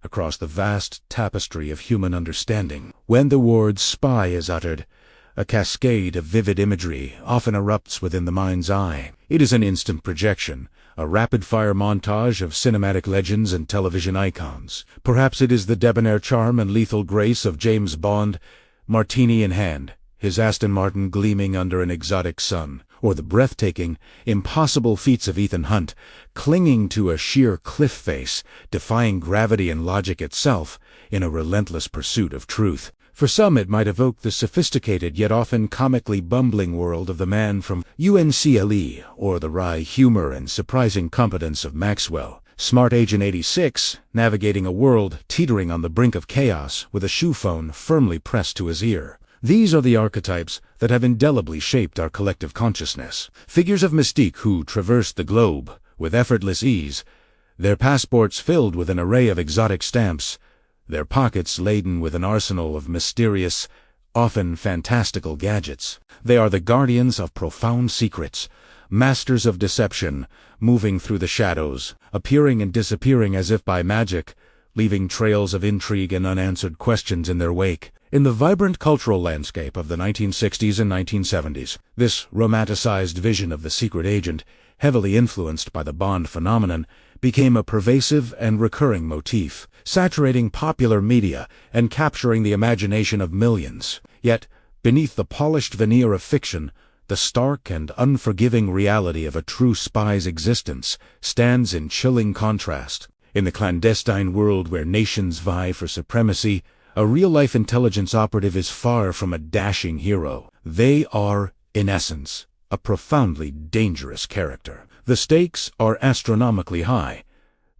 across the vast tapestry of human understanding. When the word spy is uttered, a cascade of vivid imagery often erupts within the mind's eye. It is an instant projection, a rapid-fire montage of cinematic legends and television icons. Perhaps it is the debonair charm and lethal grace of James Bond, martini in hand, his Aston Martin gleaming under an exotic sun, or the breathtaking, impossible feats of Ethan Hunt, clinging to a sheer cliff face, defying gravity and logic itself in a relentless pursuit of truth. For some it might evoke the sophisticated yet often comically bumbling world of the man from UNCLE, or the wry humor and surprising competence of Maxwell. Smart Agent 86, navigating a world teetering on the brink of chaos with a shoe phone firmly pressed to his ear. These are the archetypes that have indelibly shaped our collective consciousness. Figures of mystique who traverse the globe with effortless ease, their passports filled with an array of exotic stamps, their pockets laden with an arsenal of mysterious, often fantastical gadgets. They are the guardians of profound secrets, masters of deception, moving through the shadows, appearing and disappearing as if by magic, leaving trails of intrigue and unanswered questions in their wake. In the vibrant cultural landscape of the 1960s and 1970s, this romanticized vision of the secret agent, heavily influenced by the Bond phenomenon, became a pervasive and recurring motif, saturating popular media and capturing the imagination of millions. Yet, beneath the polished veneer of fiction, the stark and unforgiving reality of a true spy's existence stands in chilling contrast. In the clandestine world where nations vie for supremacy, a real-life intelligence operative is far from a dashing hero. They are, in essence, a profoundly dangerous character. The stakes are astronomically high,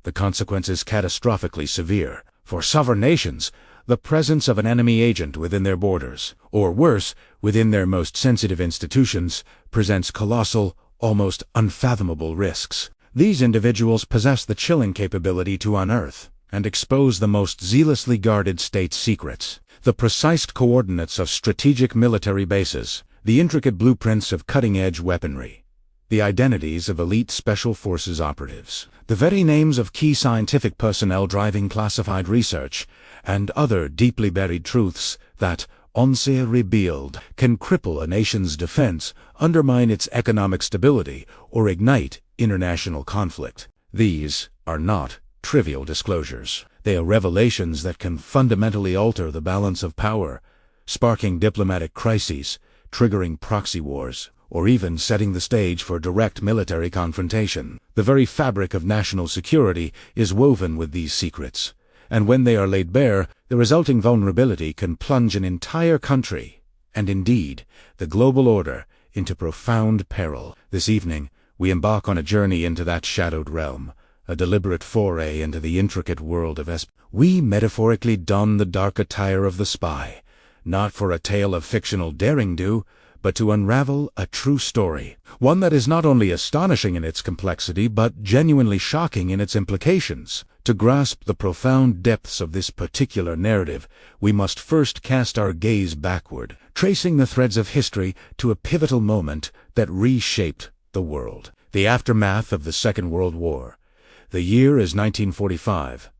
the consequences catastrophically severe. For sovereign nations, the presence of an enemy agent within their borders, or worse, within their most sensitive institutions, presents colossal, almost unfathomable risks. These individuals possess the chilling capability to unearth and expose the most zealously guarded state secrets, the precise coordinates of strategic military bases, the intricate blueprints of cutting-edge weaponry, the identities of elite special forces operatives, the very names of key scientific personnel driving classified research, and other deeply buried truths that, once revealed, can cripple a nation's defense, undermine its economic stability, or ignite international conflict. These are not trivial disclosures. They are revelations that can fundamentally alter the balance of power, sparking diplomatic crises, triggering proxy wars, or even setting the stage for direct military confrontation. The very fabric of national security is woven with these secrets, and when they are laid bare, the resulting vulnerability can plunge an entire country, and indeed, the global order, into profound peril. This evening, we embark on a journey into that shadowed realm, a deliberate foray into the intricate world of espionage. We metaphorically don the dark attire of the spy, not for a tale of fictional daring-do, but to unravel a true story, one that is not only astonishing in its complexity, but genuinely shocking in its implications. To grasp the profound depths of this particular narrative, we must first cast our gaze backward, tracing the threads of history to a pivotal moment that reshaped the world. The aftermath of the Second World War. The year is 1945.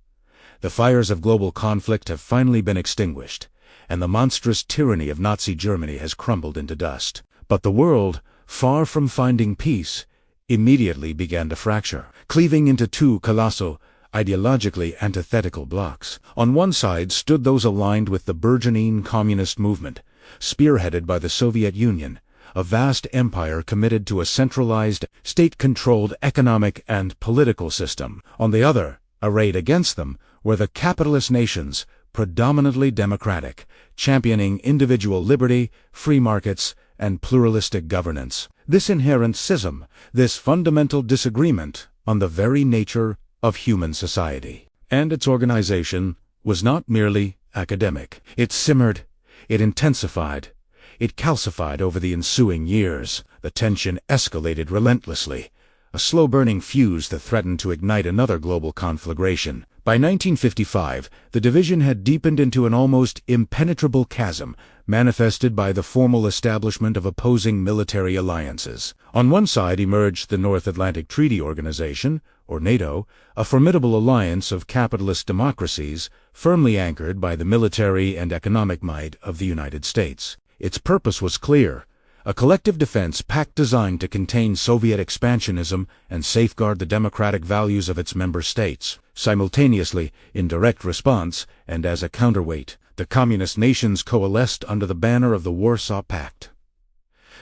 The fires of global conflict have finally been extinguished, and the monstrous tyranny of Nazi Germany has crumbled into dust. But the world, far from finding peace, immediately began to fracture, cleaving into two colossal, ideologically antithetical blocks. On one side stood those aligned with the burgeoning communist movement, spearheaded by the Soviet Union, a vast empire committed to a centralized, state-controlled economic and political system. On the other, arrayed against them, were the capitalist nations, predominantly democratic, championing individual liberty, free markets, and pluralistic governance. This inherent schism, this fundamental disagreement on the very nature of human society and its organization, was not merely academic. It simmered, it intensified, it calcified over the ensuing years. The tension escalated relentlessly, a slow-burning fuse that threatened to ignite another global conflagration. By 1955, the division had deepened into an almost impenetrable chasm, manifested by the formal establishment of opposing military alliances. On one side emerged the North Atlantic Treaty Organization, or NATO, a formidable alliance of capitalist democracies firmly anchored by the military and economic might of the United States. Its purpose was clear: a collective defense pact designed to contain Soviet expansionism and safeguard the democratic values of its member states. Simultaneously, in direct response, and as a counterweight, the communist nations coalesced under the banner of the Warsaw Pact.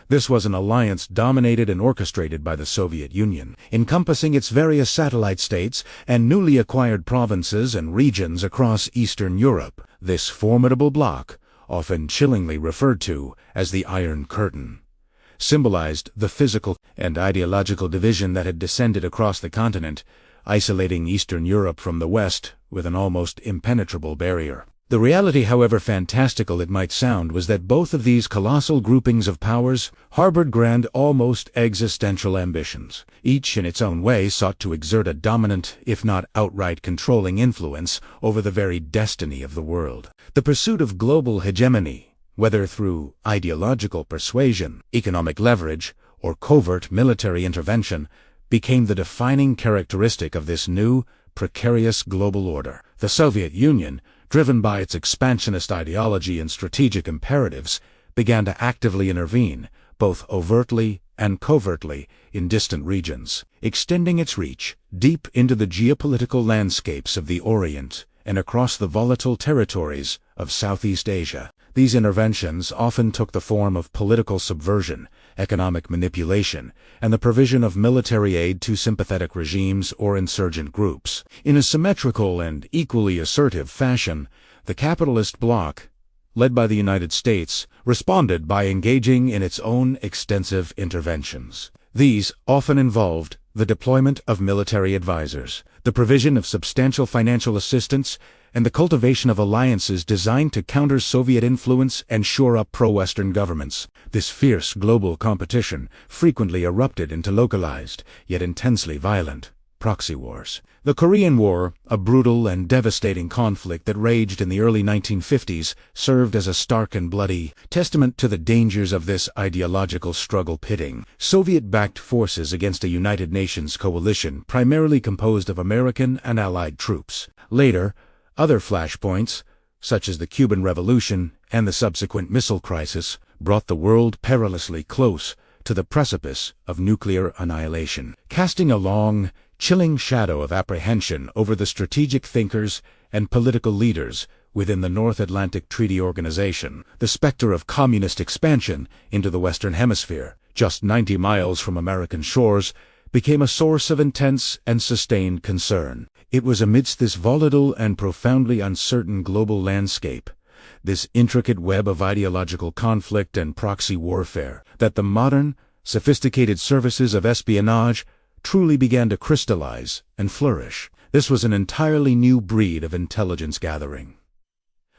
This was an alliance dominated and orchestrated by the Soviet Union, encompassing its various satellite states and newly acquired provinces and regions across Eastern Europe. This formidable bloc, often chillingly referred to as the Iron Curtain, symbolized the physical and ideological division that had descended across the continent, isolating Eastern Europe from the West with an almost impenetrable barrier. The reality, however fantastical it might sound, was that both of these colossal groupings of powers harbored grand, almost existential ambitions. Each in its own way sought to exert a dominant, if not outright controlling influence over the very destiny of the world. The pursuit of global hegemony, whether through ideological persuasion, economic leverage, or covert military intervention, became the defining characteristic of this new, precarious global order. The Soviet Union, driven by its expansionist ideology and strategic imperatives, began to actively intervene, both overtly and covertly, in distant regions, extending its reach deep into the geopolitical landscapes of the Orient and across the volatile territories of Southeast Asia. These interventions often took the form of political subversion, economic manipulation, and the provision of military aid to sympathetic regimes or insurgent groups. In a symmetrical and equally assertive fashion, the capitalist bloc, led by the United States, responded by engaging in its own extensive interventions. These often involved the deployment of military advisors, the provision of substantial financial assistance, and the cultivation of alliances designed to counter Soviet influence and shore up pro-Western governments. This fierce global competition frequently erupted into localized, yet intensely violent, proxy wars. The Korean War, a brutal and devastating conflict that raged in the early 1950s, served as a stark and bloody testament to the dangers of this ideological struggle, pitting Soviet-backed forces against a United Nations coalition primarily composed of American and Allied troops. Later, other flashpoints, such as the Cuban Revolution and the subsequent missile crisis, brought the world perilously close to the precipice of nuclear annihilation, casting a long, chilling shadow of apprehension over the strategic thinkers and political leaders within the North Atlantic Treaty Organization. The specter of communist expansion into the Western Hemisphere, just 90 miles from American shores, became a source of intense and sustained concern. It was amidst this volatile and profoundly uncertain global landscape, this intricate web of ideological conflict and proxy warfare, that the modern, sophisticated services of espionage truly began to crystallize and flourish. This was an entirely new breed of intelligence gathering,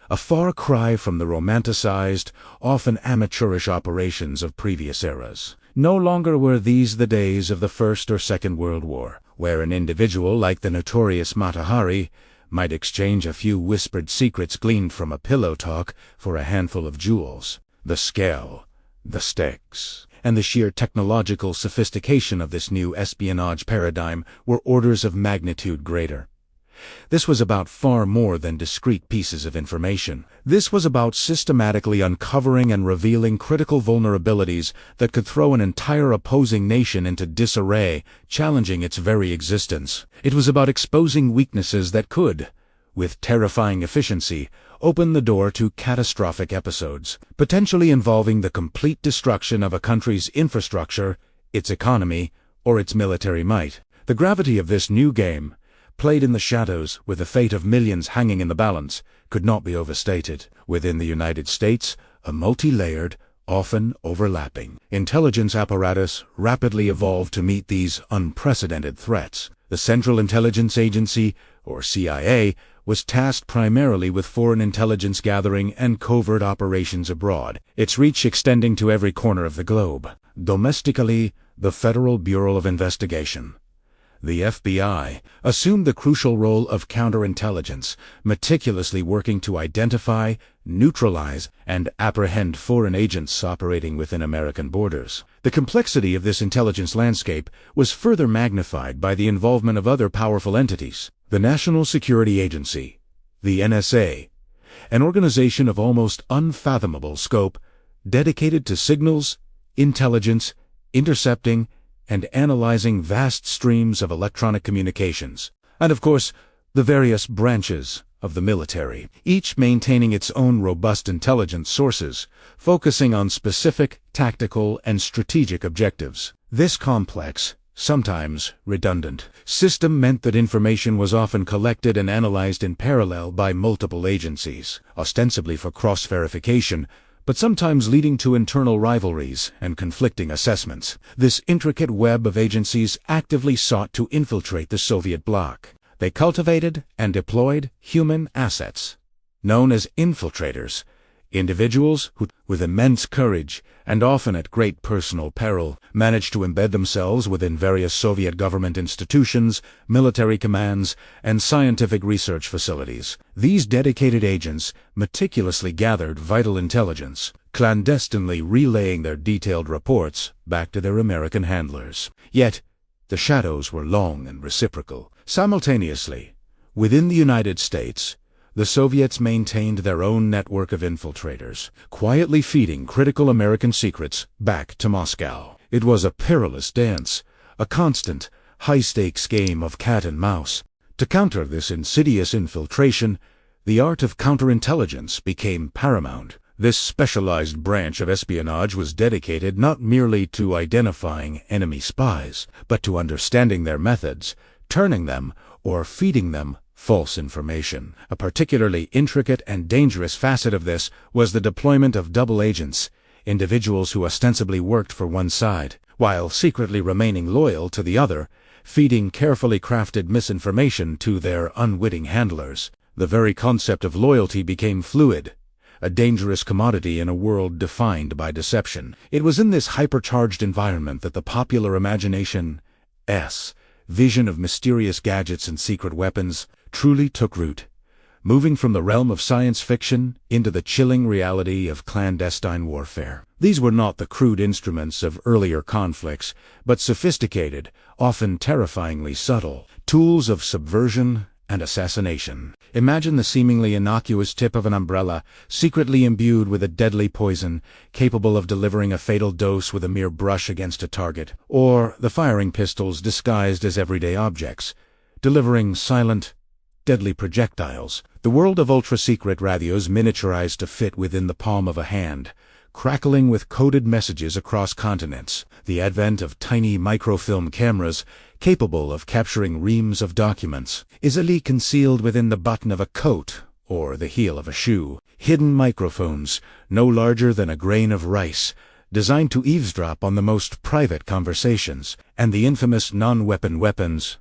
a far cry from the romanticized, often amateurish operations of previous eras. No longer were these the days of the First or Second World War, where an individual like the notorious Mata Hari might exchange a few whispered secrets gleaned from a pillow talk for a handful of jewels. The scale, the stakes, and the sheer technological sophistication of this new espionage paradigm were orders of magnitude greater. This was about far more than discrete pieces of information. This was about systematically uncovering and revealing critical vulnerabilities that could throw an entire opposing nation into disarray, challenging its very existence. It was about exposing weaknesses that could, with terrifying efficiency, open the door to catastrophic episodes, potentially involving the complete destruction of a country's infrastructure, its economy, or its military might. The gravity of this new game, played in the shadows with the fate of millions hanging in the balance, could not be overstated. Within the United States, a multi-layered, often overlapping, intelligence apparatus rapidly evolved to meet these unprecedented threats. The Central Intelligence Agency, or CIA, was tasked primarily with foreign intelligence gathering and covert operations abroad, its reach extending to every corner of the globe. Domestically, the Federal Bureau of Investigation, The FBI assumed the crucial role of counterintelligence, meticulously working to identify, neutralize, and apprehend foreign agents operating within American borders. The complexity of this intelligence landscape was further magnified by the involvement of other powerful entities. The National Security Agency, the NSA, an organization of almost unfathomable scope, dedicated to signals, intelligence, intercepting, and analyzing vast streams of electronic communications. And of course, the various branches of the military, each maintaining its own robust intelligence sources, focusing on specific tactical and strategic objectives. This complex, sometimes redundant, system meant that information was often collected and analyzed in parallel by multiple agencies, ostensibly for cross-verification, but sometimes leading to internal rivalries and conflicting assessments. This intricate web of agencies actively sought to infiltrate the Soviet bloc. They cultivated and deployed human assets, known as infiltrators, individuals who, with immense courage and often at great personal peril, managed to embed themselves within various Soviet government institutions, military commands, and scientific research facilities. These dedicated agents meticulously gathered vital intelligence, clandestinely relaying their detailed reports back to their American handlers. Yet, the shadows were long and reciprocal. Simultaneously, within the United States, the Soviets maintained their own network of infiltrators, quietly feeding critical American secrets back to Moscow. It was a perilous dance, a constant, high-stakes game of cat and mouse. To counter this insidious infiltration, the art of counterintelligence became paramount. This specialized branch of espionage was dedicated not merely to identifying enemy spies, but to understanding their methods, turning them, or feeding them, false information. A particularly intricate and dangerous facet of this was the deployment of double agents, individuals who ostensibly worked for one side, while secretly remaining loyal to the other, feeding carefully crafted misinformation to their unwitting handlers. The very concept of loyalty became fluid, a dangerous commodity in a world defined by deception. It was in this hypercharged environment that the popular imagination's vision of mysterious gadgets and secret weapons truly took root, moving from the realm of science fiction into the chilling reality of clandestine warfare. These were not the crude instruments of earlier conflicts, but sophisticated, often terrifyingly subtle, tools of subversion and assassination. Imagine the seemingly innocuous tip of an umbrella, secretly imbued with a deadly poison, capable of delivering a fatal dose with a mere brush against a target, or the firing pistols disguised as everyday objects, delivering silent, deadly projectiles. The world of ultra-secret radios miniaturized to fit within the palm of a hand, crackling with coded messages across continents. The advent of tiny microfilm cameras, capable of capturing reams of documents, easily concealed within the button of a coat or the heel of a shoe. Hidden microphones, no larger than a grain of rice, designed to eavesdrop on the most private conversations, and the infamous non-weapon weapons,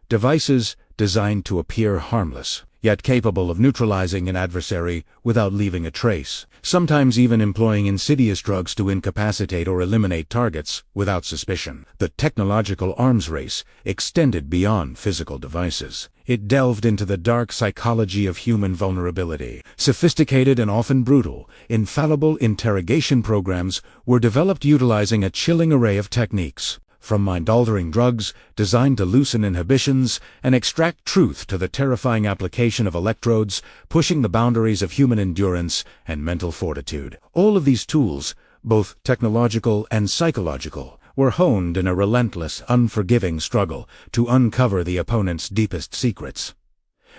devices designed to appear harmless, yet capable of neutralizing an adversary without leaving a trace, sometimes even employing insidious drugs to incapacitate or eliminate targets without suspicion. The technological arms race extended beyond physical devices. It delved into the dark psychology of human vulnerability. Sophisticated and often brutal, infallible interrogation programs were developed utilizing a chilling array of techniques, from mind-altering drugs designed to loosen inhibitions and extract truth to the terrifying application of electrodes, pushing the boundaries of human endurance and mental fortitude. All of these tools, both technological and psychological, were honed in a relentless, unforgiving struggle to uncover the opponent's deepest secrets.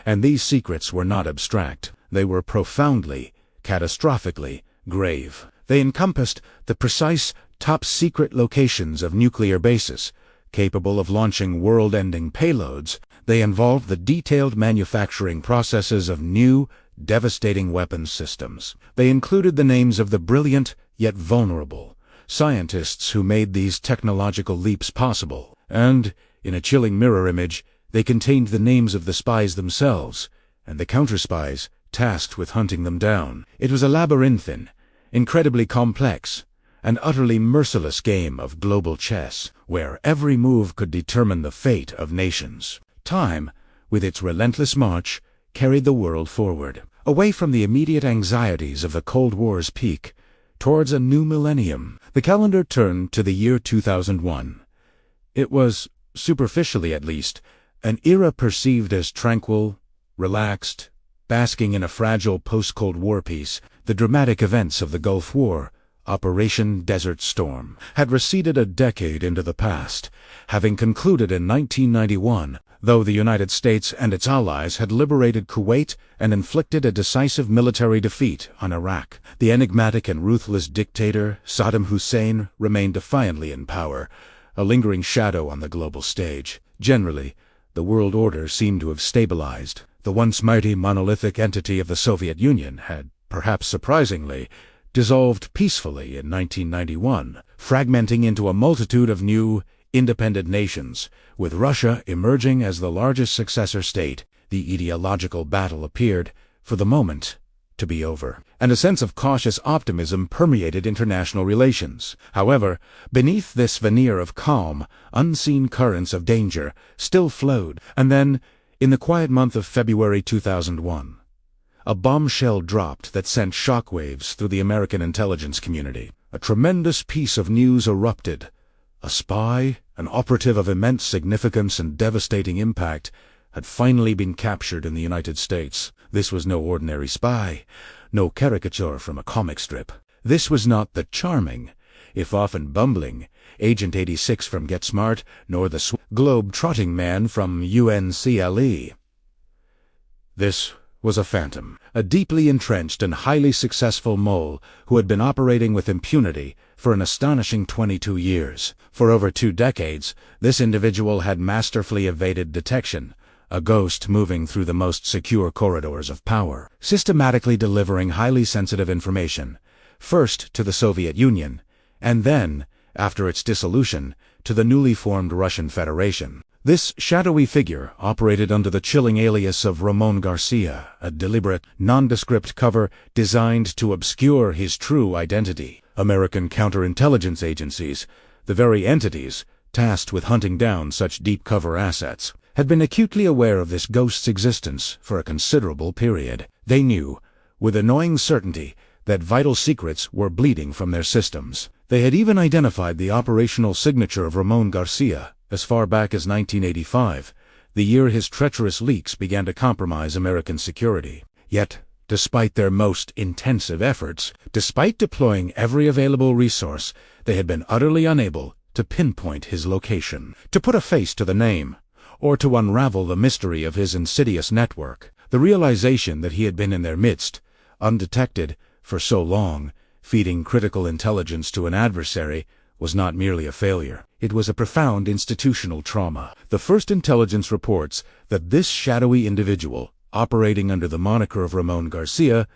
And these secrets were not abstract. They were profoundly, catastrophically grave. They encompassed the precise, top-secret locations of nuclear bases, capable of launching world-ending payloads. They involved the detailed manufacturing processes of new, devastating weapons systems. They included the names of the brilliant, yet vulnerable, scientists who made these technological leaps possible. And, in a chilling mirror image, they contained the names of the spies themselves, and the counter-spies tasked with hunting them down. It was a labyrinthine, incredibly complex, an utterly merciless game of global chess, where every move could determine the fate of nations. Time, with its relentless march, carried the world forward, away from the immediate anxieties of the Cold War's peak, towards a new millennium. The calendar turned to the year 2001. It was, superficially at least, an era perceived as tranquil, relaxed, basking in a fragile post-Cold War peace. The dramatic events of the Gulf War, Operation Desert Storm, had receded a decade into the past, having concluded in 1991, though the United States and its allies had liberated Kuwait and inflicted a decisive military defeat on Iraq. The enigmatic and ruthless dictator, Saddam Hussein, remained defiantly in power, a lingering shadow on the global stage. Generally, the world order seemed to have stabilized. The once mighty monolithic entity of the Soviet Union had, perhaps surprisingly, dissolved peacefully in 1991, fragmenting into a multitude of new, independent nations, with Russia emerging as the largest successor state. The ideological battle appeared, for the moment, to be over, and a sense of cautious optimism permeated international relations. However, beneath this veneer of calm, unseen currents of danger still flowed. And then, in the quiet month of February 2001, a bombshell dropped that sent shockwaves through the American intelligence community. A tremendous piece of news erupted. A spy, an operative of immense significance and devastating impact, had finally been captured in the United States. This was no ordinary spy, no caricature from a comic strip. This was not the charming, if often bumbling, Agent 86 from Get Smart, nor the globe-trotting man from UNCLE. This was a phantom, a deeply entrenched and highly successful mole who had been operating with impunity for an astonishing 22 years. For over 2 decades, this individual had masterfully evaded detection, a ghost moving through the most secure corridors of power, systematically delivering highly sensitive information, first to the Soviet Union, and then, after its dissolution, to the newly formed Russian Federation. This shadowy figure operated under the chilling alias of Ramón García, a deliberate, nondescript cover designed to obscure his true identity. American counterintelligence agencies, the very entities tasked with hunting down such deep cover assets, had been acutely aware of this ghost's existence for a considerable period. They knew, with annoying certainty, that vital secrets were bleeding from their systems. They had even identified the operational signature of Ramón García as far back as 1985, the year his treacherous leaks began to compromise American security. Yet, despite their most intensive efforts, despite deploying every available resource, they had been utterly unable to pinpoint his location, to put a face to the name, or to unravel the mystery of his insidious network. The realization that he had been in their midst, undetected, for so long, feeding critical intelligence to an adversary, was not merely a failure. It was a profound institutional trauma. The first intelligence reports that this shadowy individual, operating under the moniker of Ramón García,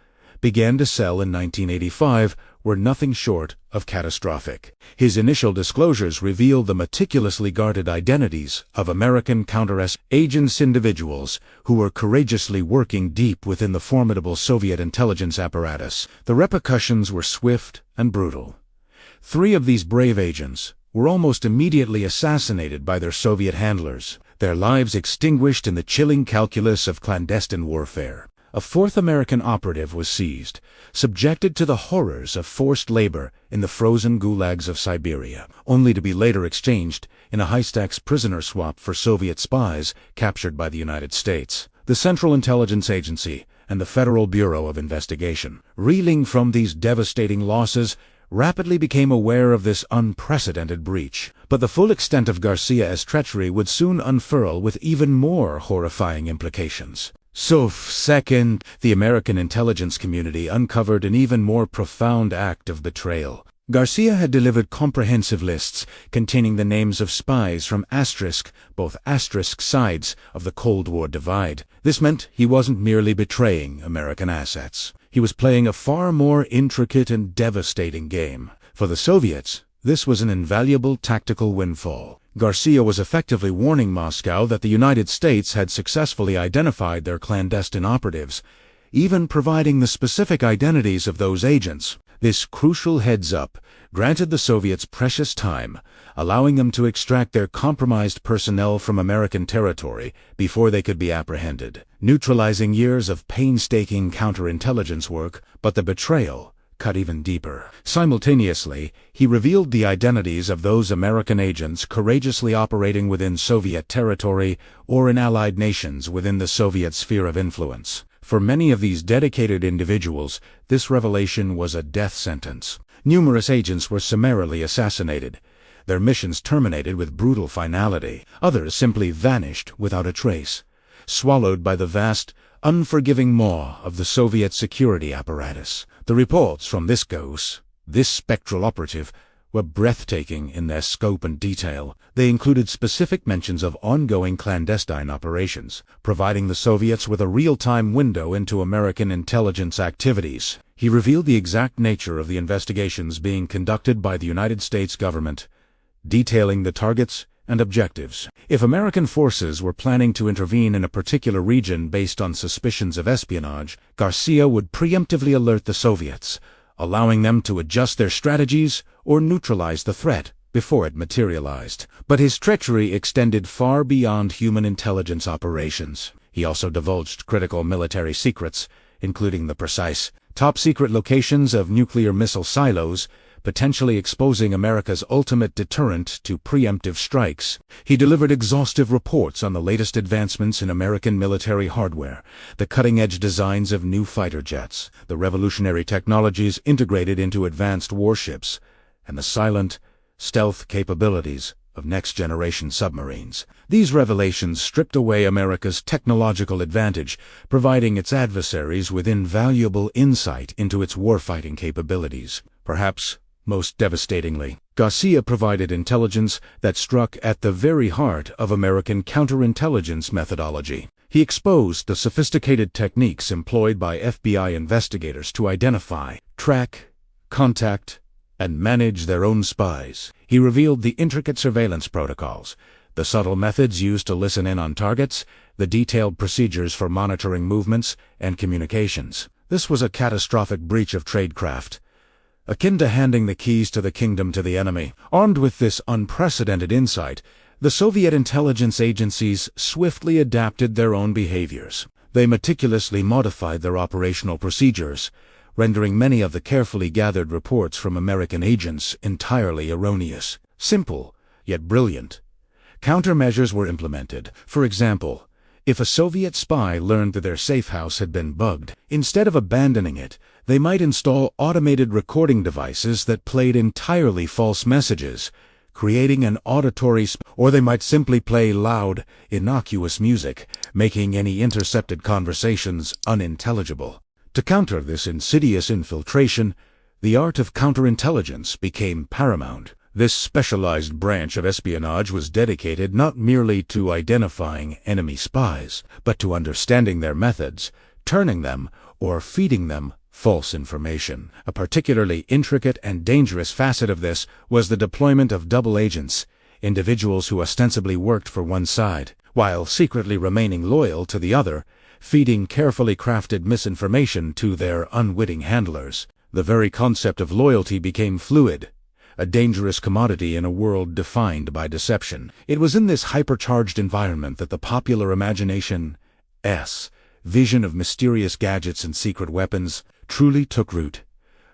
began to sell in 1985 were nothing short of catastrophic. His initial disclosures revealed the meticulously guarded identities of American counter-agents, individuals who were courageously working deep within the formidable Soviet intelligence apparatus. The repercussions were swift and brutal. 3 of these brave agents were almost immediately assassinated by their Soviet handlers, their lives extinguished in the chilling calculus of clandestine warfare. A 4th American operative was seized, subjected to the horrors of forced labor in the frozen gulags of Siberia, only to be later exchanged in a high-stakes prisoner swap for Soviet spies captured by the United States. The Central Intelligence Agency and the Federal Bureau of Investigation, reeling from these devastating losses, rapidly became aware of this unprecedented breach. But the full extent of Garcia's treachery would soon unfurl with even more horrifying implications. So, second, the American intelligence community uncovered an even more profound act of betrayal. García had delivered comprehensive lists containing the names of spies from both asterisk sides of the Cold War divide. This meant he wasn't merely betraying American assets. He was playing a far more intricate and devastating game. For the Soviets, this was an invaluable tactical windfall. García was effectively warning Moscow that the United States had successfully identified their clandestine operatives, even providing the specific identities of those agents. This crucial heads-up granted the Soviets precious time, allowing them to extract their compromised personnel from American territory before they could be apprehended, neutralizing years of painstaking counterintelligence work. But the betrayal cut even deeper. Simultaneously, he revealed the identities of those American agents courageously operating within Soviet territory or in allied nations within the Soviet sphere of influence. For many of these dedicated individuals, this revelation was a death sentence. Numerous agents were summarily assassinated, their missions terminated with brutal finality. Others simply vanished without a trace, swallowed by the vast, unforgiving maw of the Soviet security apparatus. The reports from this spectral operative, were breathtaking in their scope and detail. They included specific mentions of ongoing clandestine operations, providing the Soviets with a real-time window into American intelligence activities. He revealed the exact nature of the investigations being conducted by the United States government, detailing the targets and objectives. If American forces were planning to intervene in a particular region based on suspicions of espionage, Garcia would preemptively alert the Soviets, allowing them to adjust their strategies or neutralize the threat before it materialized. But his treachery extended far beyond human intelligence operations. He also divulged critical military secrets, including the precise, top-secret locations of nuclear missile silos, potentially exposing America's ultimate deterrent to preemptive strikes. He delivered exhaustive reports on the latest advancements in American military hardware, the cutting-edge designs of new fighter jets, the revolutionary technologies integrated into advanced warships, and the silent, stealth capabilities of next-generation submarines. These revelations stripped away America's technological advantage, providing its adversaries with invaluable insight into its warfighting capabilities. Perhaps most devastatingly, Garcia provided intelligence that struck at the very heart of American counterintelligence methodology. He exposed the sophisticated techniques employed by FBI investigators to identify, track, contact, and manage their own spies. He revealed the intricate surveillance protocols, the subtle methods used to listen in on targets, the detailed procedures for monitoring movements and communications. This was a catastrophic breach of tradecraft, akin to handing the keys to the kingdom to the enemy. Armed with this unprecedented insight, the Soviet intelligence agencies swiftly adapted their own behaviors. They meticulously modified their operational procedures, rendering many of the carefully gathered reports from American agents entirely erroneous. Simple, yet brilliant. Countermeasures were implemented. For example, if a Soviet spy learned that their safe house had been bugged, instead of abandoning it, they might install automated recording devices that played entirely false messages, creating an auditory or they might simply play loud, innocuous music, making any intercepted conversations unintelligible. To counter this insidious infiltration, the art of counterintelligence became paramount. This specialized branch of espionage was dedicated not merely to identifying enemy spies, but to understanding their methods, turning them, or feeding them, false information. A particularly intricate and dangerous facet of this was the deployment of double agents, individuals who ostensibly worked for one side, while secretly remaining loyal to the other, feeding carefully crafted misinformation to their unwitting handlers. The very concept of loyalty became fluid, a dangerous commodity in a world defined by deception. It was in this hypercharged environment that the popular imagination's vision of mysterious gadgets and secret weapons truly took root,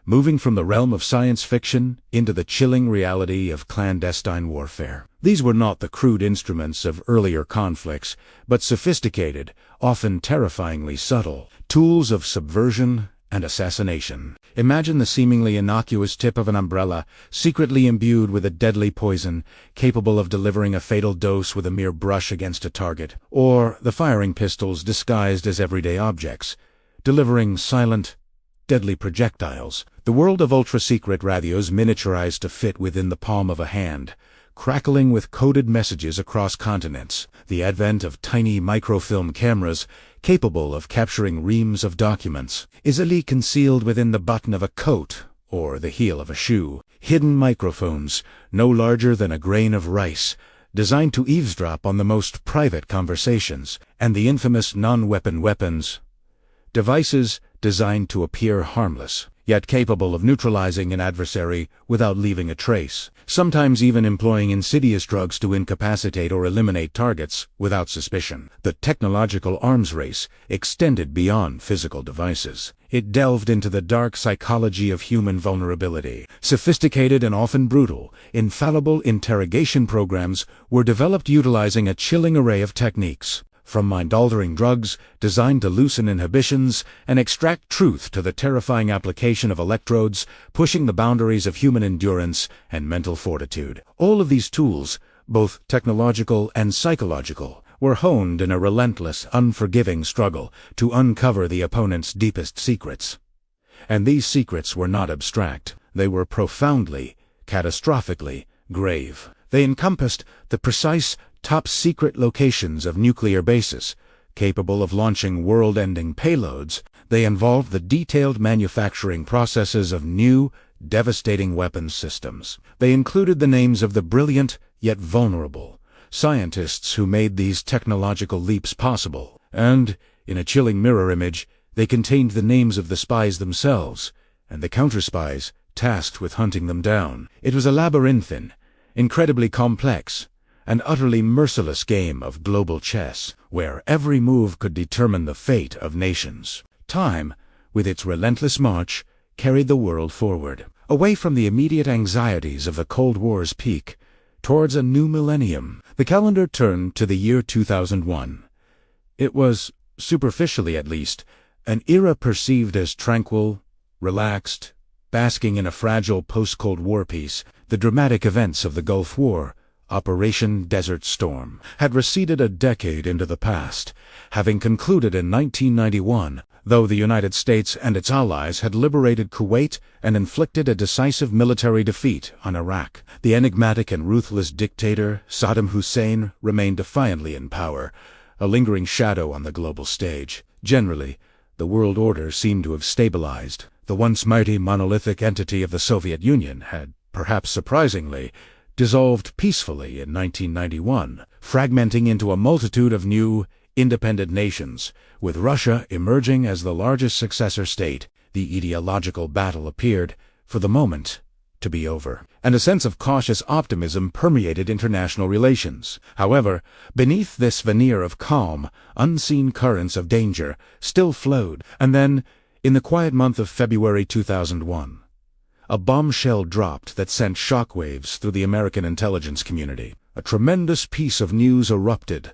moving from the realm of science fiction into the chilling reality of clandestine warfare. These were not the crude instruments of earlier conflicts, but sophisticated, often terrifyingly subtle, tools of subversion and assassination. Imagine the seemingly innocuous tip of an umbrella, secretly imbued with a deadly poison, capable of delivering a fatal dose with a mere brush against a target, or the firing pistols disguised as everyday objects, delivering silent, deadly projectiles. The world of ultra-secret radios miniaturized to fit within the palm of a hand, crackling with coded messages across continents. The advent of tiny microfilm cameras, capable of capturing reams of documents, easily concealed within the button of a coat or the heel of a shoe. Hidden microphones, no larger than a grain of rice, designed to eavesdrop on the most private conversations, and the infamous non-weapon weapons, devices designed to appear harmless. yet capable of neutralizing an adversary without leaving a trace, sometimes even employing insidious drugs to incapacitate or eliminate targets without suspicion. The technological arms race extended beyond physical devices. It delved into the dark psychology of human vulnerability. Sophisticated and often brutal, infallible interrogation programs were developed utilizing a chilling array of techniques, from mind-altering drugs designed to loosen inhibitions and extract truth to the terrifying application of electrodes, pushing the boundaries of human endurance and mental fortitude. All of these tools, both technological and psychological, were honed in a relentless, unforgiving struggle to uncover the opponent's deepest secrets. And these secrets were not abstract. They were profoundly, catastrophically grave. They encompassed the precise, top-secret locations of nuclear bases, capable of launching world-ending payloads. They involved the detailed manufacturing processes of new, devastating weapons systems. They included the names of the brilliant, yet vulnerable, scientists who made these technological leaps possible. And, in a chilling mirror image, they contained the names of the spies themselves, and the counter-spies tasked with hunting them down. It was a labyrinthine, incredibly complex, an utterly merciless game of global chess, where every move could determine the fate of nations. Time, with its relentless march, carried the world forward, away from the immediate anxieties of the Cold War's peak, towards a new millennium. The calendar turned to the year 2001. It was, superficially at least, an era perceived as tranquil, relaxed, basking in a fragile post-Cold War peace. The dramatic events of the Gulf War, Operation Desert Storm, had receded a decade into the past, having concluded in 1991, though the United States and its allies had liberated Kuwait and inflicted a decisive military defeat on Iraq. The enigmatic and ruthless dictator, Saddam Hussein, remained defiantly in power, a lingering shadow on the global stage. Generally, the world order seemed to have stabilized. The once mighty monolithic entity of the Soviet Union had, perhaps surprisingly, dissolved peacefully in 1991, fragmenting into a multitude of new, independent nations, with Russia emerging as the largest successor state. The ideological battle appeared, for the moment, to be over, and a sense of cautious optimism permeated international relations. However, beneath this veneer of calm, unseen currents of danger still flowed. And then, in the quiet month of February 2001, a bombshell dropped that sent shockwaves through the American intelligence community. A tremendous piece of news erupted.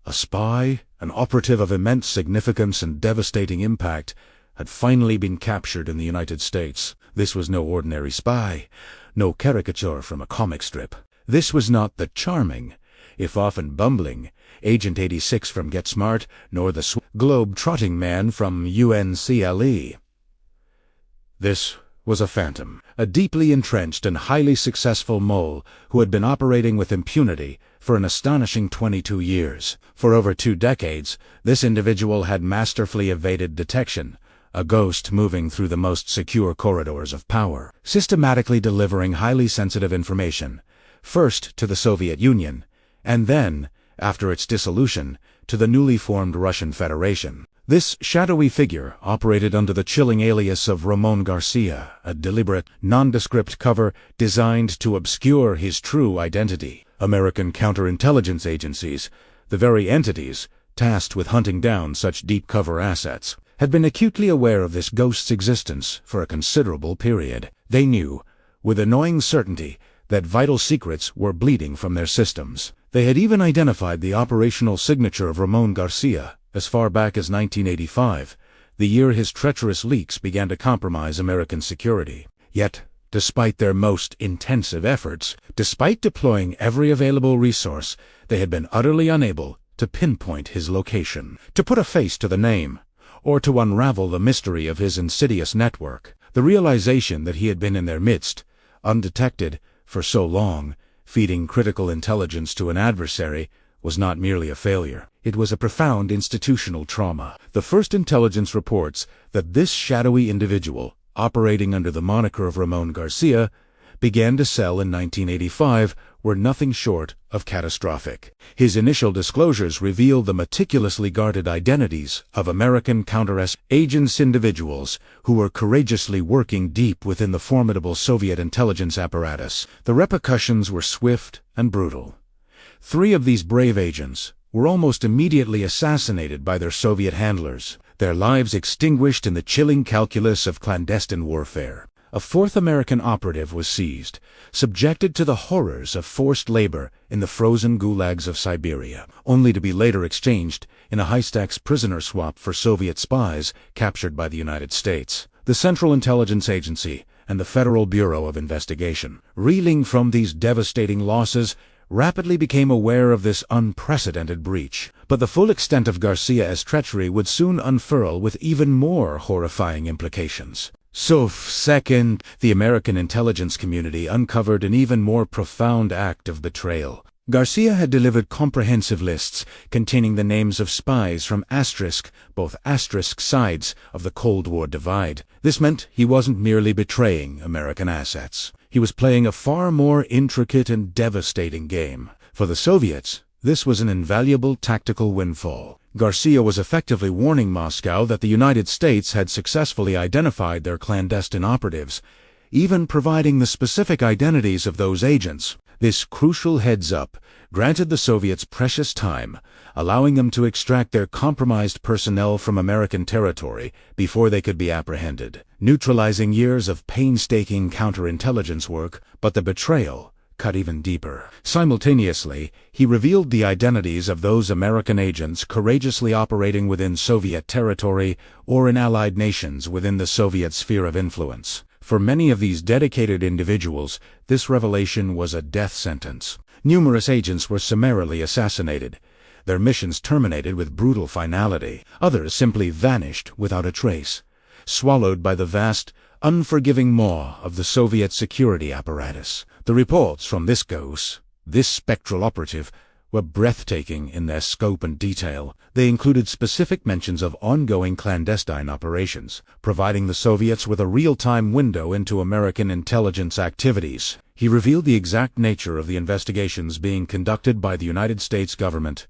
A spy, an operative of immense significance and devastating impact, had finally been captured in the United States. This was no ordinary spy, no caricature from a comic strip. This was not the charming, if often bumbling, Agent 86 from Get Smart, nor the globe-trotting man from UNCLE. This was a phantom, a deeply entrenched and highly successful mole who had been operating with impunity for an astonishing 22 years. For over 2 decades, this individual had masterfully evaded detection, a ghost moving through the most secure corridors of power, systematically delivering highly sensitive information, first to the Soviet Union, and then, after its dissolution, to the newly formed Russian Federation. This shadowy figure operated under the chilling alias of Ramón García, a deliberate, nondescript cover designed to obscure his true identity. American counterintelligence agencies, the very entities tasked with hunting down such deep cover assets, had been acutely aware of this ghost's existence for a considerable period. They knew, with annoying certainty, that vital secrets were bleeding from their systems. They had even identified the operational signature of Ramón García as far back as 1985, the year his treacherous leaks began to compromise American security. Yet, despite their most intensive efforts, despite deploying every available resource, they had been utterly unable to pinpoint his location, to put a face to the name, or to unravel the mystery of his insidious network. The realization that he had been in their midst, undetected, for so long, feeding critical intelligence to an adversary, was not merely a failure. It was a profound institutional trauma. The first intelligence reports that this shadowy individual, operating under the moniker of Ramón García, began to sell in 1985 were nothing short of catastrophic. His initial disclosures revealed the meticulously guarded identities of American counter-agents, individuals who were courageously working deep within the formidable Soviet intelligence apparatus. The repercussions were swift and brutal. 3 of these brave agents were almost immediately assassinated by their Soviet handlers, their lives extinguished in the chilling calculus of clandestine warfare. A 4th American operative was seized, subjected to the horrors of forced labor in the frozen gulags of Siberia, only to be later exchanged in a high-stakes prisoner swap for Soviet spies captured by the United States. The Central Intelligence Agency and the Federal Bureau of Investigation, reeling from these devastating losses, rapidly became aware of this unprecedented breach. But the full extent of Garcia's treachery would soon unfurl with even more horrifying implications. So, second, the American intelligence community uncovered an even more profound act of betrayal. Garcia had delivered comprehensive lists containing the names of spies from both asterisk sides of the Cold War divide. This meant he wasn't merely betraying American assets. He was playing a far more intricate and devastating game. For the Soviets, this was an invaluable tactical windfall. Garcia was effectively warning Moscow that the United States had successfully identified their clandestine operatives, even providing the specific identities of those agents. This crucial heads-up granted the Soviets precious time, allowing them to extract their compromised personnel from American territory before they could be apprehended, neutralizing years of painstaking counterintelligence work. But the betrayal cut even deeper. Simultaneously, he revealed the identities of those American agents courageously operating within Soviet territory or in allied nations within the Soviet sphere of influence. For many of these dedicated individuals, this revelation was a death sentence. Numerous agents were summarily assassinated, their missions terminated with brutal finality. Others simply vanished without a trace, swallowed by the vast, unforgiving maw of the Soviet security apparatus. The reports from this spectral operative, were breathtaking in their scope and detail. They included specific mentions of ongoing clandestine operations, providing the Soviets with a real-time window into American intelligence activities. He revealed the exact nature of the investigations being conducted by the United States government,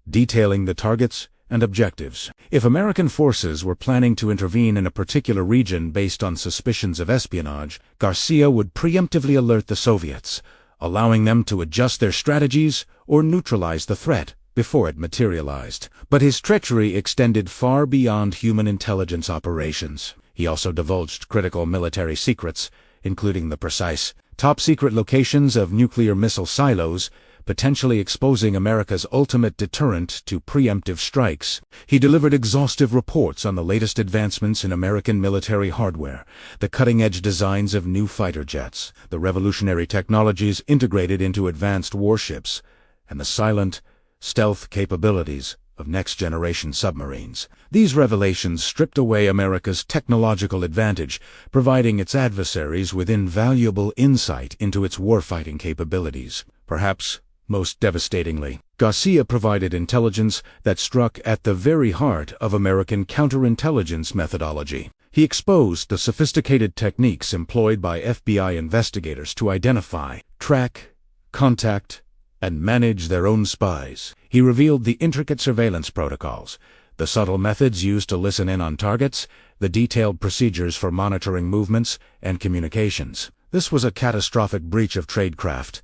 detailing the targets and objectives. If American forces were planning to intervene in a particular region based on suspicions of espionage, Garcia would preemptively alert the Soviets, allowing them to adjust their strategies or neutralize the threat before it materialized. But his treachery extended far beyond human intelligence operations. He also divulged critical military secrets, including the precise, top-secret locations of nuclear missile silos, potentially exposing America's ultimate deterrent to preemptive strikes. He delivered exhaustive reports on the latest advancements in American military hardware, the cutting-edge designs of new fighter jets, the revolutionary technologies integrated into advanced warships, and the silent, stealth capabilities of next-generation submarines. These revelations stripped away America's technological advantage, providing its adversaries with invaluable insight into its warfighting capabilities. Perhaps most devastatingly, Garcia provided intelligence that struck at the very heart of American counterintelligence methodology. He exposed the sophisticated techniques employed by FBI investigators to identify, track, contact, and manage their own spies. He revealed the intricate surveillance protocols, the subtle methods used to listen in on targets, the detailed procedures for monitoring movements and communications. This was a catastrophic breach of tradecraft,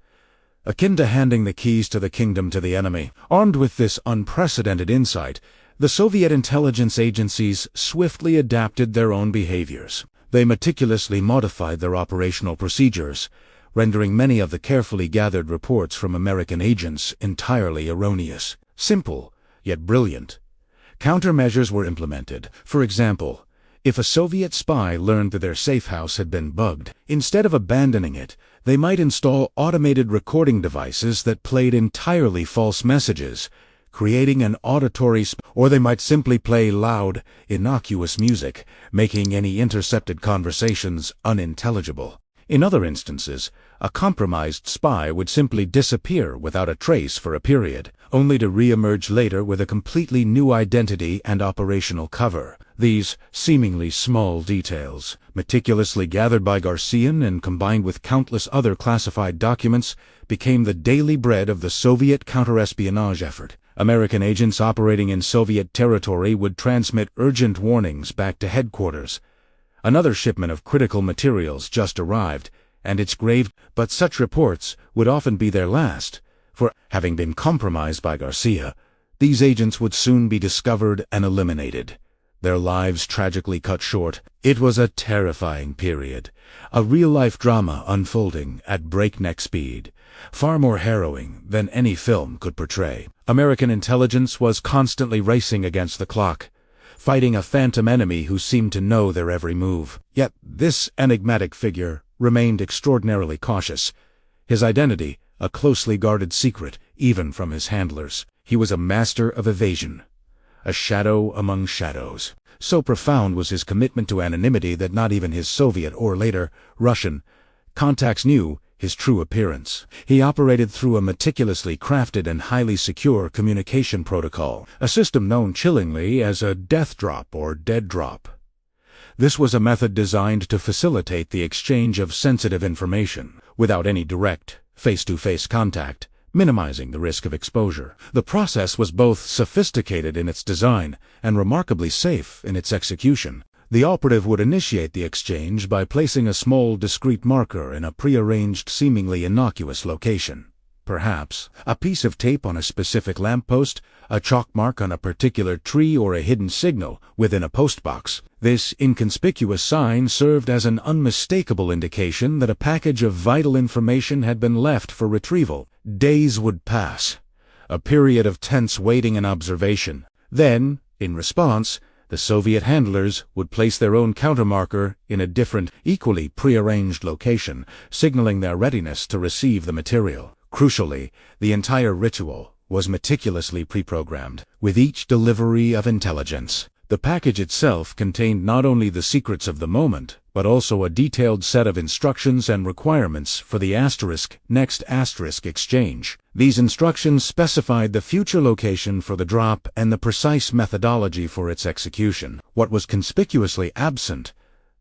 akin to handing the keys to the kingdom to the enemy. Armed with this unprecedented insight, the Soviet intelligence agencies swiftly adapted their own behaviors. They meticulously modified their operational procedures, rendering many of the carefully gathered reports from American agents entirely erroneous. Simple, yet brilliant. Countermeasures were implemented. For example, if a Soviet spy learned that their safe house had been bugged, instead of abandoning it, they might install automated recording devices that played entirely false messages, creating an auditory or they might simply play loud, innocuous music, making any intercepted conversations unintelligible. In other instances, a compromised spy would simply disappear without a trace for a period, only to re-emerge later with a completely new identity and operational cover. These seemingly small details, meticulously gathered by Garcia and combined with countless other classified documents, became the daily bread of the Soviet counter-espionage effort. American agents operating in Soviet territory would transmit urgent warnings back to headquarters. Another shipment of critical materials just arrived, and it's grave, but such reports would often be their last, for, having been compromised by Garcia, these agents would soon be discovered and eliminated, their lives tragically cut short. It was a terrifying period, a real-life drama unfolding at breakneck speed, far more harrowing than any film could portray. American intelligence was constantly racing against the clock, fighting a phantom enemy who seemed to know their every move. Yet this enigmatic figure remained extraordinarily cautious, his identity a closely guarded secret even from his handlers. He was a master of evasion, a shadow among shadows. So profound was his commitment to anonymity that not even his Soviet, or later Russian, contacts knew his true appearance. He operated through a meticulously crafted and highly secure communication protocol, a system known chillingly as a death drop or dead drop. This was a method designed to facilitate the exchange of sensitive information, without any direct, face-to-face contact, minimizing the risk of exposure. The process was both sophisticated in its design and remarkably safe in its execution. The operative would initiate the exchange by placing a small discrete marker in a prearranged, seemingly innocuous location. Perhaps a piece of tape on a specific lamppost, a chalk mark on a particular tree, or a hidden signal within a postbox. This inconspicuous sign served as an unmistakable indication that a package of vital information had been left for retrieval. Days would pass, a period of tense waiting and observation. Then, in response, the Soviet handlers would place their own countermarker in a different, equally prearranged location, signaling their readiness to receive the material. Crucially, the entire ritual was meticulously pre-programmed. With each delivery of intelligence, the package itself contained not only the secrets of the moment, but also a detailed set of instructions and requirements for the next exchange. These instructions specified the future location for the drop and the precise methodology for its execution. What was conspicuously absent,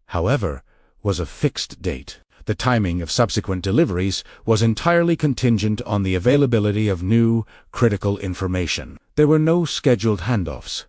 however, was a fixed date. The timing of subsequent deliveries was entirely contingent on the availability of new, critical information. There were no scheduled handoffs.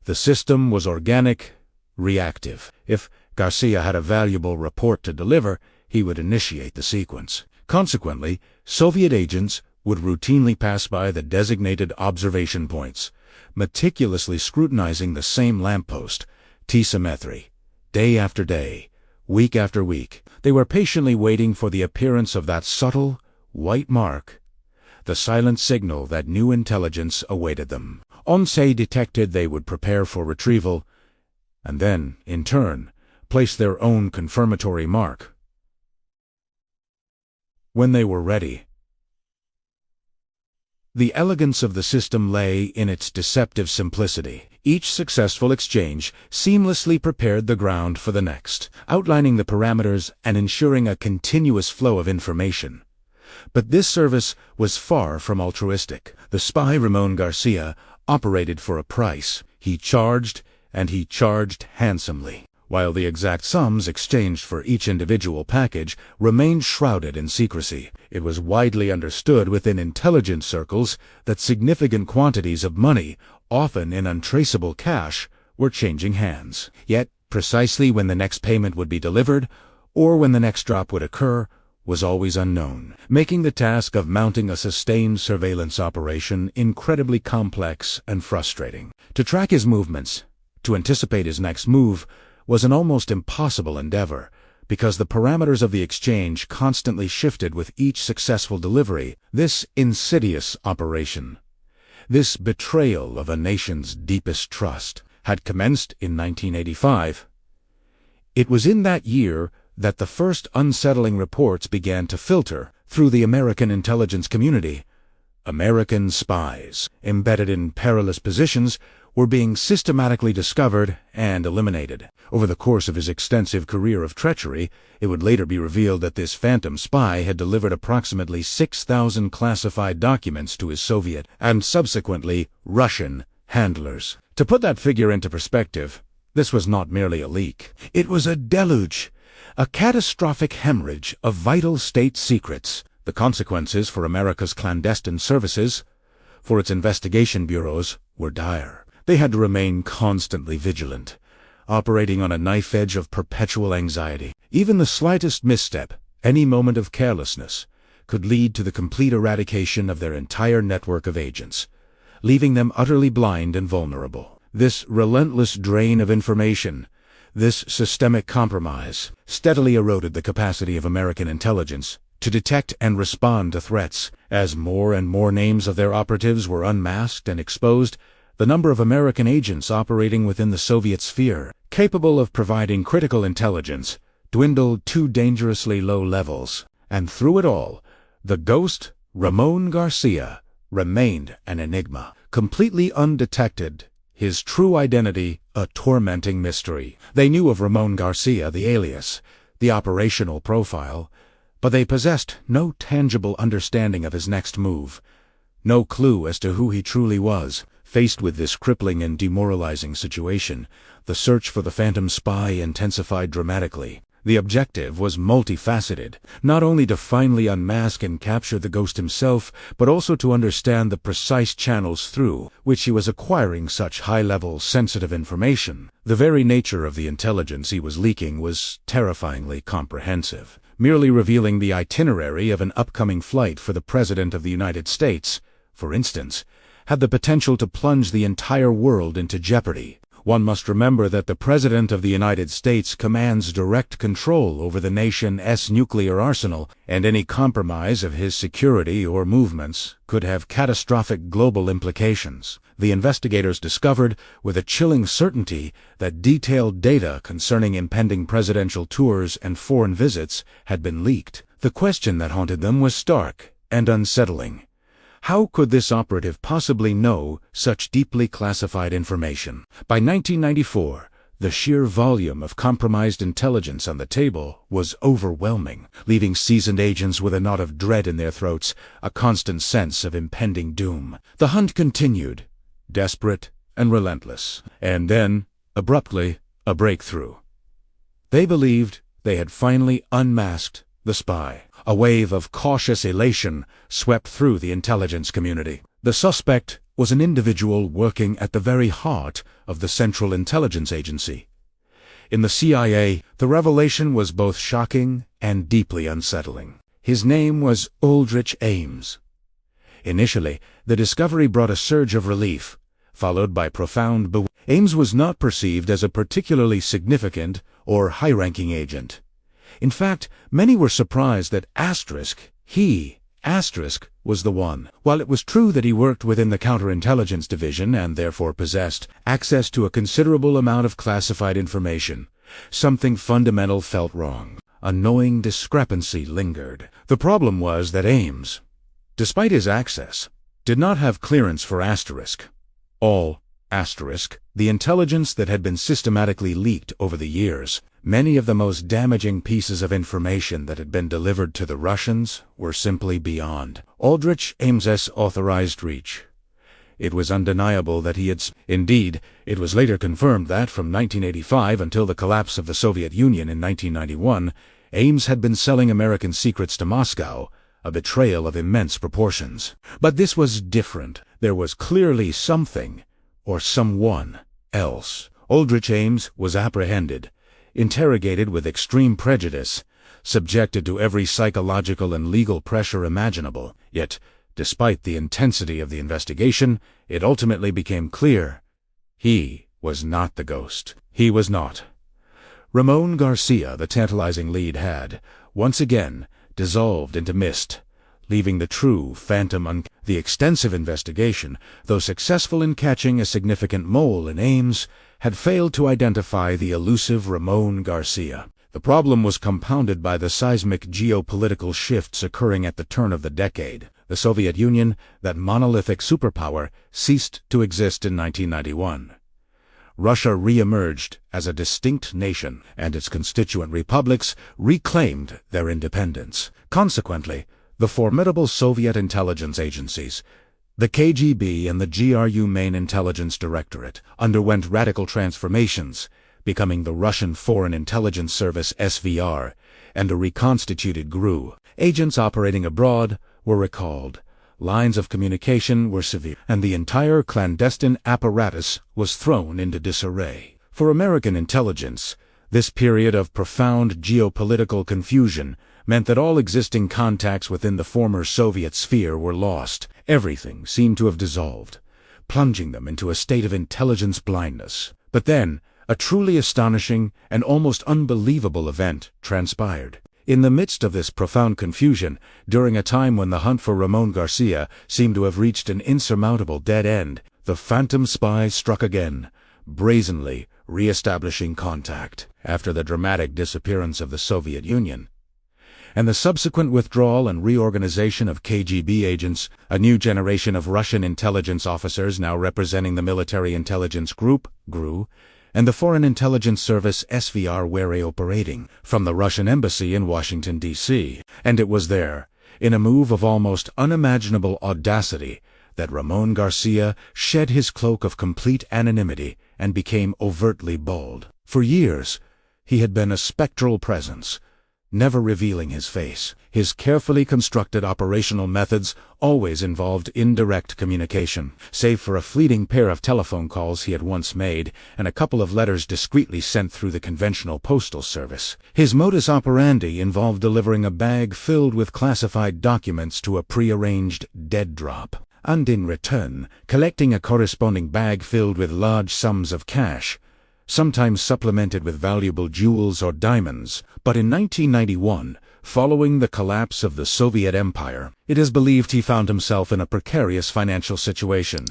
The system was organic, reactive. If Garcia had a valuable report to deliver, he would initiate the sequence. Consequently, Soviet agents would routinely pass by the designated observation points, meticulously scrutinizing the same lamppost, T-symmetry, day after day, week after week. They were patiently waiting for the appearance of that subtle, white mark, the silent signal that new intelligence awaited them. Once detected, they would prepare for retrieval, and then, in turn, place their own confirmatory mark. When they were ready, the elegance of the system lay in its deceptive simplicity. Each successful exchange seamlessly prepared the ground for the next, outlining the parameters and ensuring a continuous flow of information. But this service was far from altruistic. The spy Ramón García operated for a price. He charged, and he charged handsomely, while the exact sums exchanged for each individual package remained shrouded in secrecy. It was widely understood within intelligence circles that significant quantities of money, often in untraceable cash, were changing hands. Yet, precisely when the next payment would be delivered, or when the next drop would occur, was always unknown, making the task of mounting a sustained surveillance operation incredibly complex and frustrating. To track his movements, to anticipate his next move, was an almost impossible endeavor, because the parameters of the exchange constantly shifted with each successful delivery. This insidious operation, this betrayal of a nation's deepest trust, had commenced in 1985. It was in that year that the first unsettling reports began to filter through the American intelligence community. American spies, embedded in perilous positions, were being systematically discovered and eliminated. Over the course of his extensive career of treachery, it would later be revealed that this phantom spy had delivered approximately 6,000 classified documents to his Soviet and subsequently Russian handlers. To put that figure into perspective, this was not merely a leak. It was a deluge, a catastrophic hemorrhage of vital state secrets. The consequences for America's clandestine services, for its investigation bureaus, were dire. They had to remain constantly vigilant, operating on a knife edge of perpetual anxiety. Even the slightest misstep, any moment of carelessness, could lead to the complete eradication of their entire network of agents, leaving them utterly blind and vulnerable. This relentless drain of information, this systemic compromise, steadily eroded the capacity of American intelligence to detect and respond to threats. As more and more names of their operatives were unmasked and exposed, the number of American agents operating within the Soviet sphere, capable of providing critical intelligence, dwindled to dangerously low levels. And through it all, the ghost, Ramón García, remained an enigma, completely undetected, his true identity a tormenting mystery. They knew of Ramón García, the alias, the operational profile, but they possessed no tangible understanding of his next move, no clue as to who he truly was. Faced with this crippling and demoralizing situation, the search for the phantom spy intensified dramatically. The objective was multifaceted, not only to finally unmask and capture the ghost himself, but also to understand the precise channels through which he was acquiring such high-level, sensitive information. The very nature of the intelligence he was leaking was terrifyingly comprehensive. Merely revealing the itinerary of an upcoming flight for the President of the United States, for instance, had the potential to plunge the entire world into jeopardy. One must remember that the President of the United States commands direct control over the nation's nuclear arsenal, and any compromise of his security or movements could have catastrophic global implications. The investigators discovered, with a chilling certainty, that detailed data concerning impending presidential tours and foreign visits had been leaked. The question that haunted them was stark and unsettling. How could this operative possibly know such deeply classified information? By 1994, the sheer volume of compromised intelligence on the table was overwhelming, leaving seasoned agents with a knot of dread in their throats, a constant sense of impending doom. The hunt continued, desperate and relentless. And then, abruptly, a breakthrough. They believed they had finally unmasked the spy. A wave of cautious elation swept through the intelligence community. The suspect was an individual working at the very heart of the Central Intelligence Agency. In the CIA, the revelation was both shocking and deeply unsettling. His name was Aldrich Ames. Initially, the discovery brought a surge of relief, followed by profound bewilderment. Ames was not perceived as a particularly significant or high-ranking agent. In fact, many were surprised that he was the one. While it was true that he worked within the counterintelligence division and therefore possessed access to a considerable amount of classified information, something fundamental felt wrong. A gnawing discrepancy lingered. The problem was that Ames, despite his access, did not have clearance for the intelligence that had been systematically leaked over the years. Many of the most damaging pieces of information that had been delivered to the Russians were simply beyond Aldrich Ames's authorized reach. It was undeniable that he had... Indeed, it was later confirmed that, from 1985 until the collapse of the Soviet Union in 1991, Ames had been selling American secrets to Moscow, a betrayal of immense proportions. But this was different. There was clearly something, or someone, else. Aldrich Ames was apprehended, interrogated with extreme prejudice, subjected to every psychological and legal pressure imaginable. Yet, despite the intensity of the investigation, it ultimately became clear he was not the ghost. He was not. Ramón García, the tantalizing lead, had, once again, dissolved into mist, leaving the true phantom The extensive investigation, though successful in catching a significant mole in Ames, had failed to identify the elusive Ramón García. The problem was compounded by the seismic geopolitical shifts occurring at the turn of the decade. The Soviet Union, that monolithic superpower, ceased to exist in 1991. Russia re-emerged as a distinct nation, and its constituent republics reclaimed their independence. Consequently, the formidable Soviet intelligence agencies, the KGB and the GRU Main Intelligence Directorate, underwent radical transformations, becoming the Russian Foreign Intelligence Service (SVR), and a reconstituted GRU. Agents operating abroad were recalled, lines of communication were severed, and the entire clandestine apparatus was thrown into disarray. For American intelligence, this period of profound geopolitical confusion meant that all existing contacts within the former Soviet sphere were lost. Everything seemed to have dissolved, plunging them into a state of intelligence blindness. But then, a truly astonishing and almost unbelievable event transpired. In the midst of this profound confusion, during a time when the hunt for Ramón García seemed to have reached an insurmountable dead end, the phantom spy struck again, brazenly re-establishing contact. After the dramatic disappearance of the Soviet Union and the subsequent withdrawal and reorganization of KGB agents, a new generation of Russian intelligence officers now representing the Military Intelligence Group, GRU, and the Foreign Intelligence Service (SVR) were operating from the Russian embassy in Washington, D.C. And it was there, in a move of almost unimaginable audacity, that Ramón García shed his cloak of complete anonymity and became overtly bold. For years, he had been a spectral presence, never revealing his face. His carefully constructed operational methods always involved indirect communication, save for a fleeting pair of telephone calls he had once made and a couple of letters discreetly sent through the conventional postal service. His modus operandi involved delivering a bag filled with classified documents to a prearranged dead drop, and in return, collecting a corresponding bag filled with large sums of cash, sometimes supplemented with valuable jewels or diamonds. But in 1991, following the collapse of the Soviet Empire, it is believed he found himself in a precarious financial situation,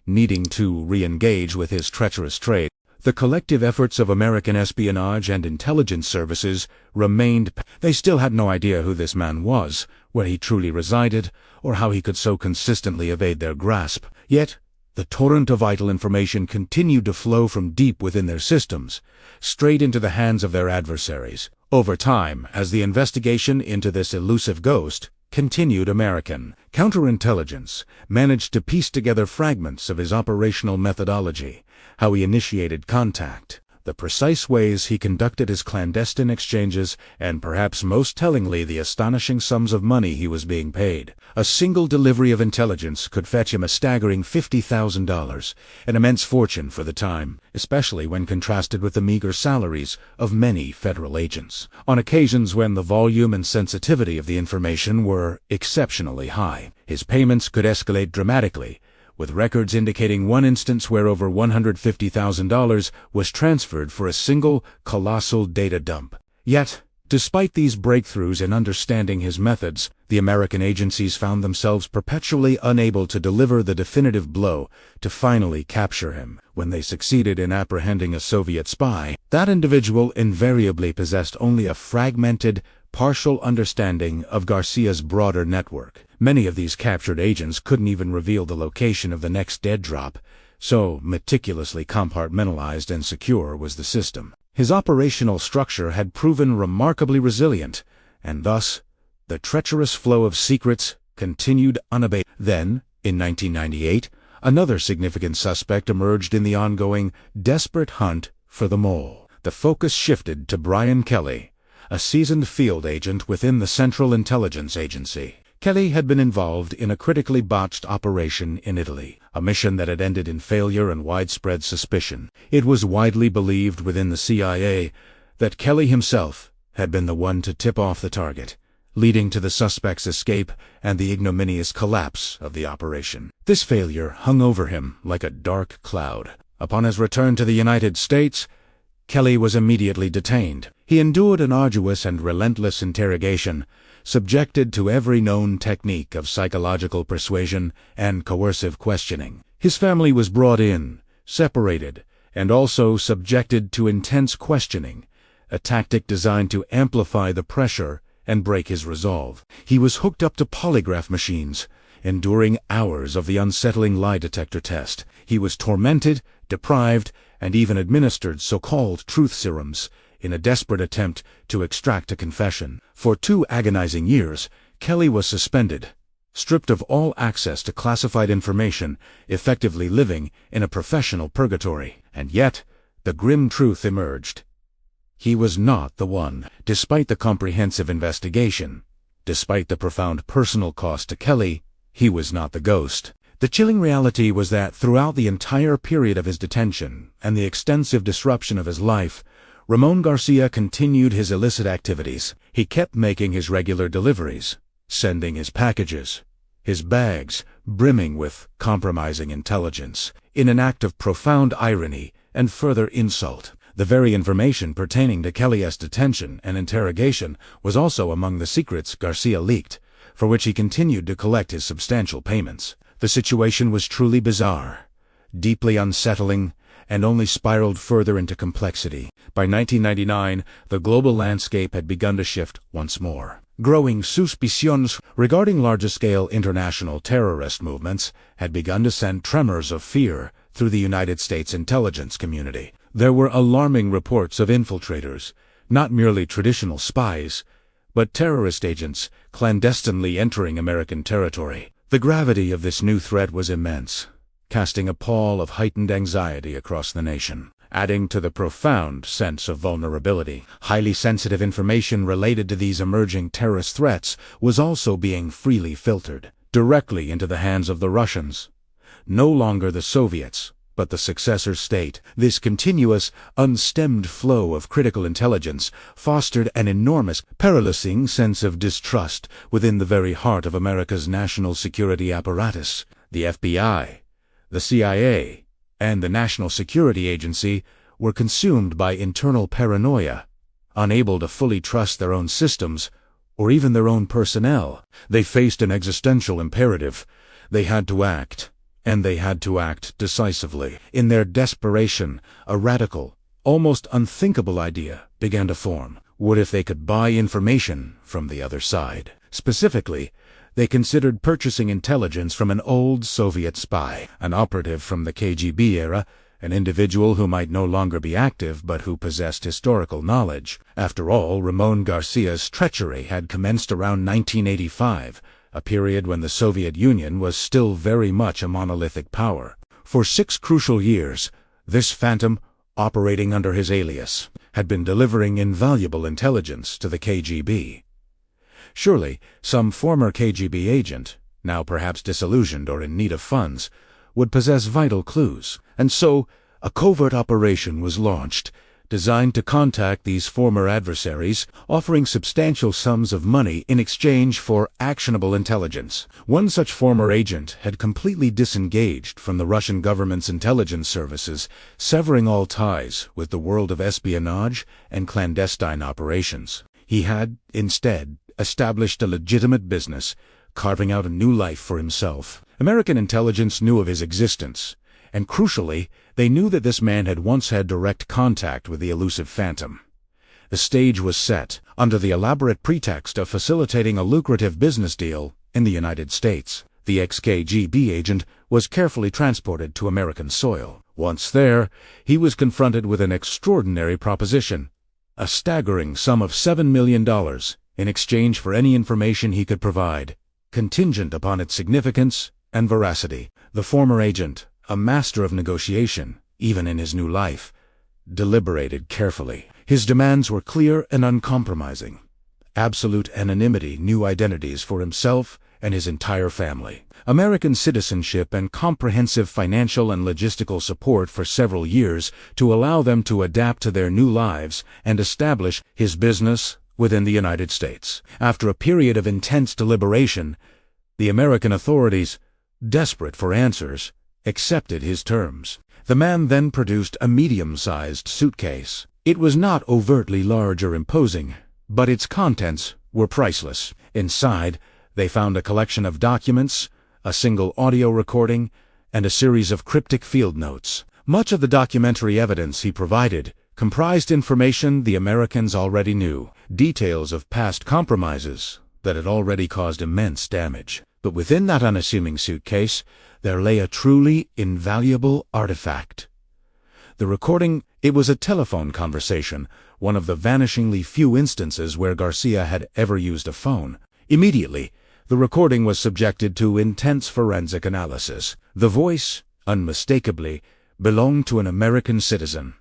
needing to re-engage with his treacherous trade. The collective efforts of American espionage and intelligence services remained. They still had no idea who this man was, where he truly resided, or how he could so consistently evade their grasp. Yet, the torrent of vital information continued to flow from deep within their systems, straight into the hands of their adversaries. Over time, as the investigation into this elusive ghost continued, American counterintelligence managed to piece together fragments of his operational methodology, how he initiated contact, the precise ways he conducted his clandestine exchanges, and perhaps most tellingly the astonishing sums of money he was being paid. A single delivery of intelligence could fetch him a staggering $50,000, an immense fortune for the time, especially when contrasted with the meager salaries of many federal agents. On occasions when the volume and sensitivity of the information were exceptionally high, his payments could escalate dramatically, with records indicating one instance where over $150,000 was transferred for a single colossal data dump. Yet, despite these breakthroughs in understanding his methods, the American agencies found themselves perpetually unable to deliver the definitive blow to finally capture him. When they succeeded in apprehending a Soviet spy, that individual invariably possessed only a fragmented, partial understanding of Garcia's broader network. Many of these captured agents couldn't even reveal the location of the next dead drop, so meticulously compartmentalized and secure was the system. His operational structure had proven remarkably resilient, and thus, the treacherous flow of secrets continued unabated. Then, in 1998, another significant suspect emerged in the ongoing, desperate hunt for the mole. The focus shifted to Brian Kelly, a seasoned field agent within the Central Intelligence Agency. Kelly had been involved in a critically botched operation in Italy, a mission that had ended in failure and widespread suspicion. It was widely believed within the CIA that Kelly himself had been the one to tip off the target, leading to the suspect's escape and the ignominious collapse of the operation. This failure hung over him like a dark cloud. Upon his return to the United States, Kelly was immediately detained. He endured an arduous and relentless interrogation, subjected to every known technique of psychological persuasion and coercive questioning. His family was brought in, separated, and also subjected to intense questioning, a tactic designed to amplify the pressure and break his resolve. He was hooked up to polygraph machines, enduring hours of the unsettling lie detector test. He was tormented, deprived, and even administered so-called truth serums in a desperate attempt to extract a confession. For 2 agonizing years, Kelly was suspended, stripped of all access to classified information, effectively living in a professional purgatory. And yet, the grim truth emerged. He was not the one. Despite the comprehensive investigation, despite the profound personal cost to Kelly, he was not the ghost. The chilling reality was that throughout the entire period of his detention and the extensive disruption of his life, Ramón García continued his illicit activities. He kept making his regular deliveries, sending his packages, his bags brimming with compromising intelligence, in an act of profound irony and further insult. The very information pertaining to Kelly's detention and interrogation was also among the secrets García leaked, for which he continued to collect his substantial payments. The situation was truly bizarre, deeply unsettling, and only spiraled further into complexity. By 1999, the global landscape had begun to shift once more. Growing suspicions regarding larger-scale international terrorist movements had begun to send tremors of fear through the United States intelligence community. There were alarming reports of infiltrators, not merely traditional spies, but terrorist agents clandestinely entering American territory. The gravity of this new threat was immense, casting a pall of heightened anxiety across the nation. Adding to the profound sense of vulnerability, highly sensitive information related to these emerging terrorist threats was also being freely filtered, directly into the hands of the Russians. No longer the Soviets, but the successor state. This continuous, unstemmed flow of critical intelligence fostered an enormous, paralyzing sense of distrust within the very heart of America's national security apparatus. The FBI, the CIA, and the National Security Agency were consumed by internal paranoia, unable to fully trust their own systems or even their own personnel. They faced an existential imperative. They had to act. And they had to act decisively. In their desperation, a radical, almost unthinkable idea began to form. What if they could buy information from the other side? Specifically, they considered purchasing intelligence from an old Soviet spy, an operative from the KGB era, an individual who might no longer be active but who possessed historical knowledge. After all, Ramón García's treachery had commenced around 1985, a period when the Soviet Union was still very much a monolithic power. For 6 crucial years, this phantom, operating under his alias, had been delivering invaluable intelligence to the KGB. Surely, some former KGB agent, now perhaps disillusioned or in need of funds, would possess vital clues, and so a covert operation was launched, designed to contact these former adversaries, offering substantial sums of money in exchange for actionable intelligence. One such former agent had completely disengaged from the Russian government's intelligence services, severing all ties with the world of espionage and clandestine operations. He had, instead, established a legitimate business, carving out a new life for himself. American intelligence knew of his existence, and crucially, they knew that this man had once had direct contact with the elusive phantom. The stage was set, under the elaborate pretext of facilitating a lucrative business deal in the United States. The ex-KGB agent was carefully transported to American soil. Once there, he was confronted with an extraordinary proposition, a staggering sum of $7 million in exchange for any information he could provide, contingent upon its significance and veracity. The former agent, a master of negotiation, even in his new life, deliberated carefully. His demands were clear and uncompromising. Absolute anonymity, new identities for himself and his entire family, American citizenship, and comprehensive financial and logistical support for several years to allow them to adapt to their new lives and establish his business within the United States. After a period of intense deliberation, the American authorities, desperate for answers, accepted his terms. The man then produced a medium-sized suitcase. It was not overtly large or imposing, but its contents were priceless. Inside, they found a collection of documents, a single audio recording, and a series of cryptic field notes. Much of the documentary evidence he provided comprised information the Americans already knew, details of past compromises that had already caused immense damage. But within that unassuming suitcase, there lay a truly invaluable artifact. The recording, it was a telephone conversation, one of the vanishingly few instances where Garcia had ever used a phone. Immediately, the recording was subjected to intense forensic analysis. The voice, unmistakably, belonged to an American citizen.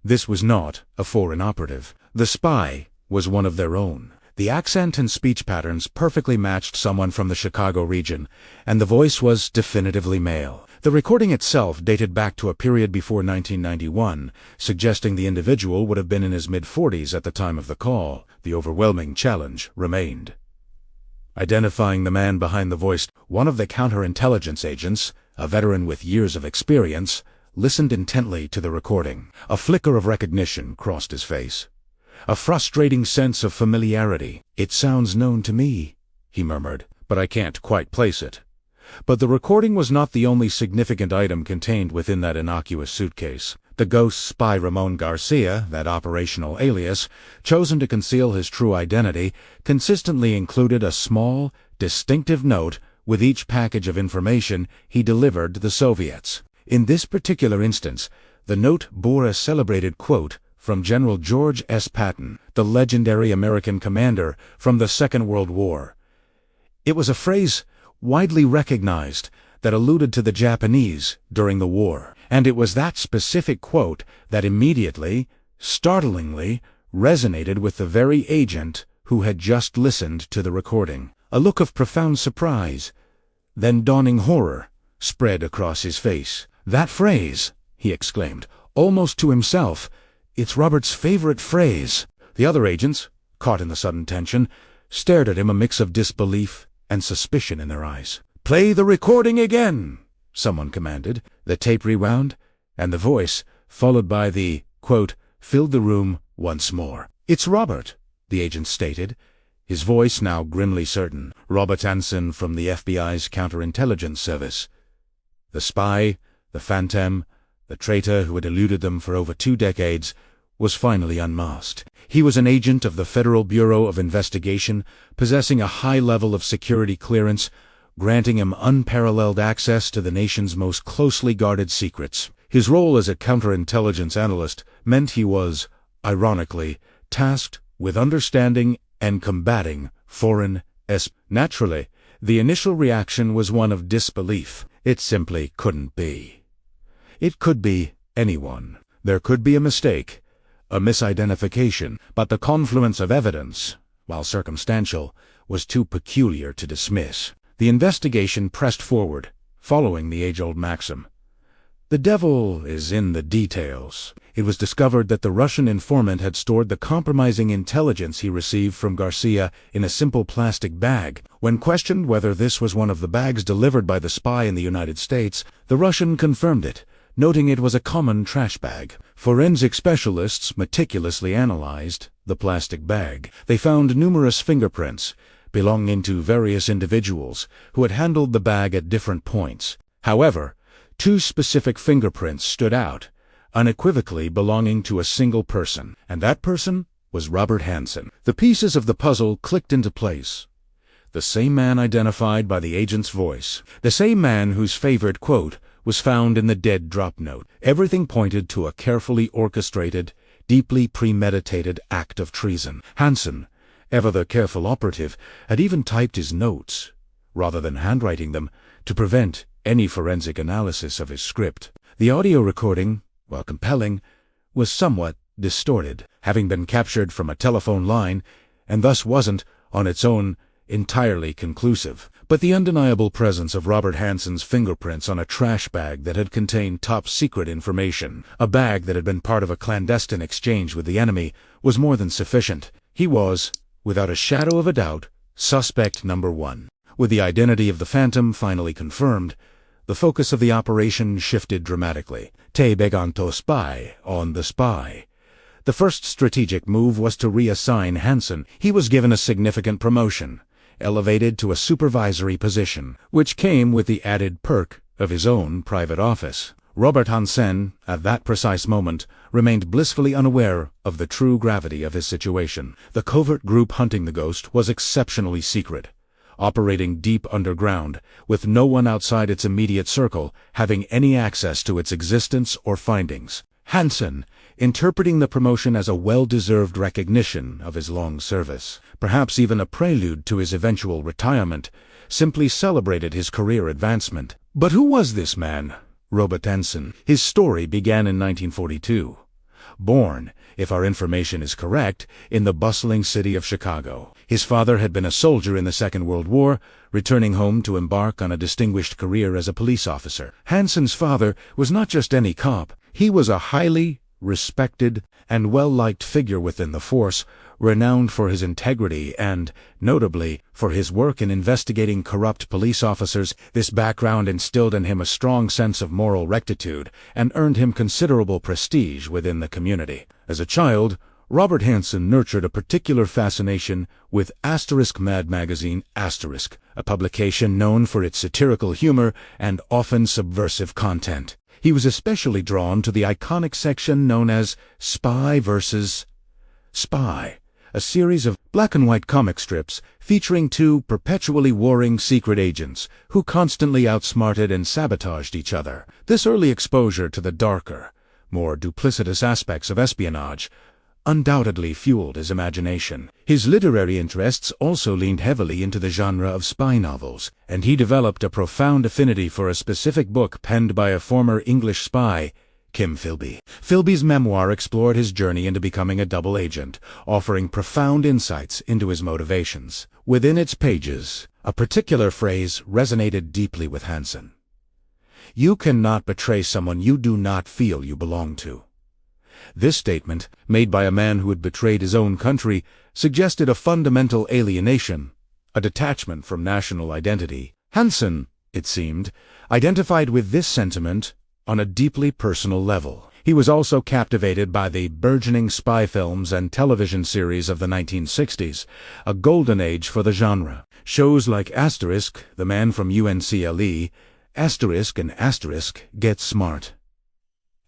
This was not a foreign operative. The spy was one of their own. The accent and speech patterns perfectly matched someone from the Chicago region, and the voice was definitively male. The recording itself dated back to a period before 1991, suggesting the individual would have been in his mid-40s at the time of the call. The overwhelming challenge remained. Identifying the man behind the voice, one of the counterintelligence agents, a veteran with years of experience, listened intently to the recording. A flicker of recognition crossed his face. A frustrating sense of familiarity. "It sounds known to me," he murmured, "but I can't quite place it." But the recording was not the only significant item contained within that innocuous suitcase. The ghost spy Ramón García, that operational alias, chosen to conceal his true identity, consistently included a small, distinctive note with each package of information he delivered to the Soviets. In this particular instance, the note bore a celebrated quote from General George S. Patton, the legendary American commander from the Second World War. It was a phrase widely recognized that alluded to the Japanese during the war, and it was that specific quote that immediately, startlingly, resonated with the very agent who had just listened to the recording. A look of profound surprise, then dawning horror, spread across his face. "That phrase," he exclaimed, almost to himself, "it's Robert's favorite phrase." The other agents, caught in the sudden tension, stared at him, a mix of disbelief and suspicion in their eyes. "Play the recording again," someone commanded. The tape rewound, and the voice, followed by the quote, filled the room once more. "It's Robert," the agent stated, his voice now grimly certain. "Robert Hansen from the FBI's counterintelligence service." The spy, the phantom, the traitor who had eluded them for over 2 decades, was finally unmasked. He was an agent of the Federal Bureau of Investigation, possessing a high level of security clearance, granting him unparalleled access to the nation's most closely guarded secrets. His role as a counterintelligence analyst meant he was, ironically, tasked with understanding and combating foreign espionage. Naturally, the initial reaction was one of disbelief. It simply couldn't be. It could be anyone. There could be a mistake, a misidentification, but the confluence of evidence, while circumstantial, was too peculiar to dismiss. The investigation pressed forward, following the age-old maxim. The devil is in the details. It was discovered that the Russian informant had stored the compromising intelligence he received from Garcia in a simple plastic bag. When questioned whether this was one of the bags delivered by the spy in the United States, the Russian confirmed it, noting it was a common trash bag. Forensic specialists meticulously analyzed the plastic bag. They found numerous fingerprints belonging to various individuals who had handled the bag at different points. However, 2 specific fingerprints stood out, unequivocally belonging to a single person, and that person was Robert Hansen. The pieces of the puzzle clicked into place. The same man identified by the agent's voice, the same man whose favorite quote was found in the dead drop note. Everything pointed to a carefully orchestrated, deeply premeditated act of treason. Hansen, ever the careful operative, had even typed his notes, rather than handwriting them, to prevent any forensic analysis of his script. The audio recording, while compelling, was somewhat distorted, having been captured from a telephone line, and thus wasn't, on its own, entirely conclusive. But the undeniable presence of Robert Hansen's fingerprints on a trash bag that had contained top-secret information, a bag that had been part of a clandestine exchange with the enemy, was more than sufficient. He was, without a shadow of a doubt, suspect number 1. With the identity of the phantom finally confirmed, the focus of the operation shifted dramatically. Te beganto spy on the spy. The first strategic move was to reassign Hansen. He was given a significant promotion, elevated to a supervisory position, which came with the added perk of his own private office. Robert Hansen, at that precise moment, remained blissfully unaware of the true gravity of his situation. The covert group hunting the ghost was exceptionally secret. operating deep underground, with no one outside its immediate circle having any access to its existence or findings. Hansen, interpreting the promotion as a well-deserved recognition of his long service, perhaps even a prelude to his eventual retirement, simply celebrated his career advancement. But who was this man, Robert Hansen? His story began in 1942. Born, if our information is correct, in the bustling city of Chicago. His father had been a soldier in the Second World War, returning home to embark on a distinguished career as a police officer. Hansen's father was not just any cop. He was a highly respected and well-liked figure within the force, renowned for his integrity and, notably, for his work in investigating corrupt police officers. This background instilled in him a strong sense of moral rectitude and earned him considerable prestige within the community. As a child, Robert Hansen nurtured a particular fascination with Mad magazine, a publication known for its satirical humor and often subversive content. He was especially drawn to the iconic section known as Spy vs. Spy, a series of black-and-white comic strips featuring two perpetually warring secret agents who constantly outsmarted and sabotaged each other. This early exposure to the darker, more duplicitous aspects of espionage undoubtedly fueled his imagination. His literary interests also leaned heavily into the genre of spy novels, and he developed a profound affinity for a specific book penned by a former English spy, Kim Philby. Philby's memoir explored his journey into becoming a double agent, offering profound insights into his motivations. Within its pages, a particular phrase resonated deeply with Hansen. "You cannot betray someone you do not feel you belong to." This statement, made by a man who had betrayed his own country, suggested a fundamental alienation, a detachment from national identity. Hansen, it seemed, identified with this sentiment on a deeply personal level. He was also captivated by the burgeoning spy films and television series of the 1960s, a golden age for the genre. Shows like The Man from UNCLE, and Get Smart.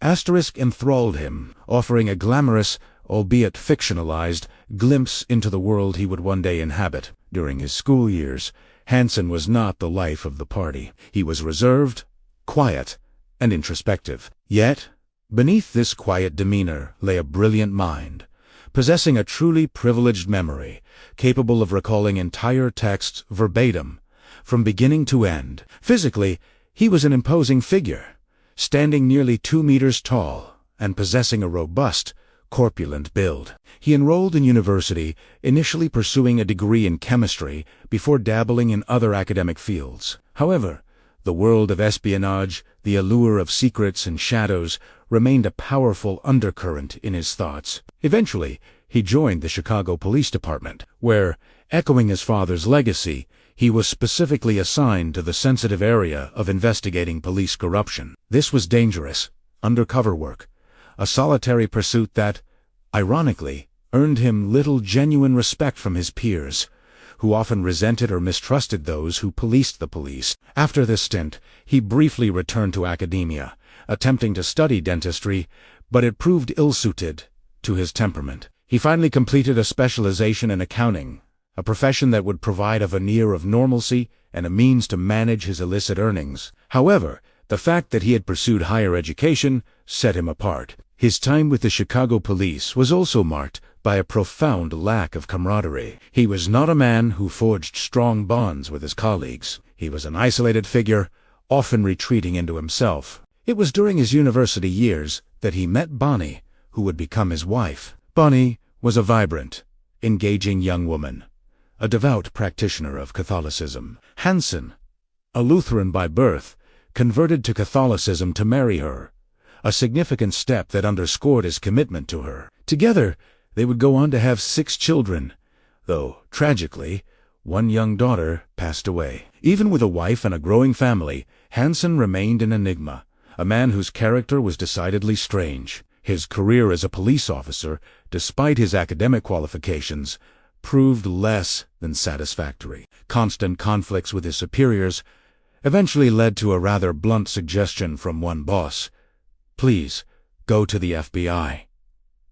Enthralled him, offering a glamorous, albeit fictionalized, glimpse into the world he would one day inhabit. During his school years, Hansen was not the life of the party. He was reserved, quiet, and introspective. Yet, beneath this quiet demeanor lay a brilliant mind, possessing a truly privileged memory, capable of recalling entire texts verbatim, from beginning to end. Physically, he was an imposing figure, standing nearly 2 meters tall and possessing a robust, corpulent build. He enrolled in university, initially pursuing a degree in chemistry before dabbling in other academic fields. However, the world of espionage, the allure of secrets and shadows, remained a powerful undercurrent in his thoughts. Eventually, he joined the Chicago Police Department, where, echoing his father's legacy, he was specifically assigned to the sensitive area of investigating police corruption. This was dangerous, undercover work, a solitary pursuit that, ironically, earned him little genuine respect from his peers, who often resented or mistrusted those who policed the police. After this stint, he briefly returned to academia, attempting to study dentistry, but it proved ill-suited to his temperament. He finally completed a specialization in accounting, a profession that would provide a veneer of normalcy and a means to manage his illicit earnings. However, the fact that he had pursued higher education set him apart. His time with the Chicago police was also marked by a profound lack of camaraderie. He was not a man who forged strong bonds with his colleagues. He was an isolated figure, often retreating into himself. It was during his university years that he met Bonnie, who would become his wife. Bonnie was a vibrant, engaging young woman, a devout practitioner of Catholicism. Hansen, a Lutheran by birth, converted to Catholicism to marry her, a significant step that underscored his commitment to her. Together, they would go on to have 6 children, though, tragically, one young daughter passed away. Even with a wife and a growing family, Hansen remained an enigma, a man whose character was decidedly strange. His career as a police officer, despite his academic qualifications, proved less than satisfactory. Constant conflicts with his superiors eventually led to a rather blunt suggestion from one boss: "Please, go to the FBI."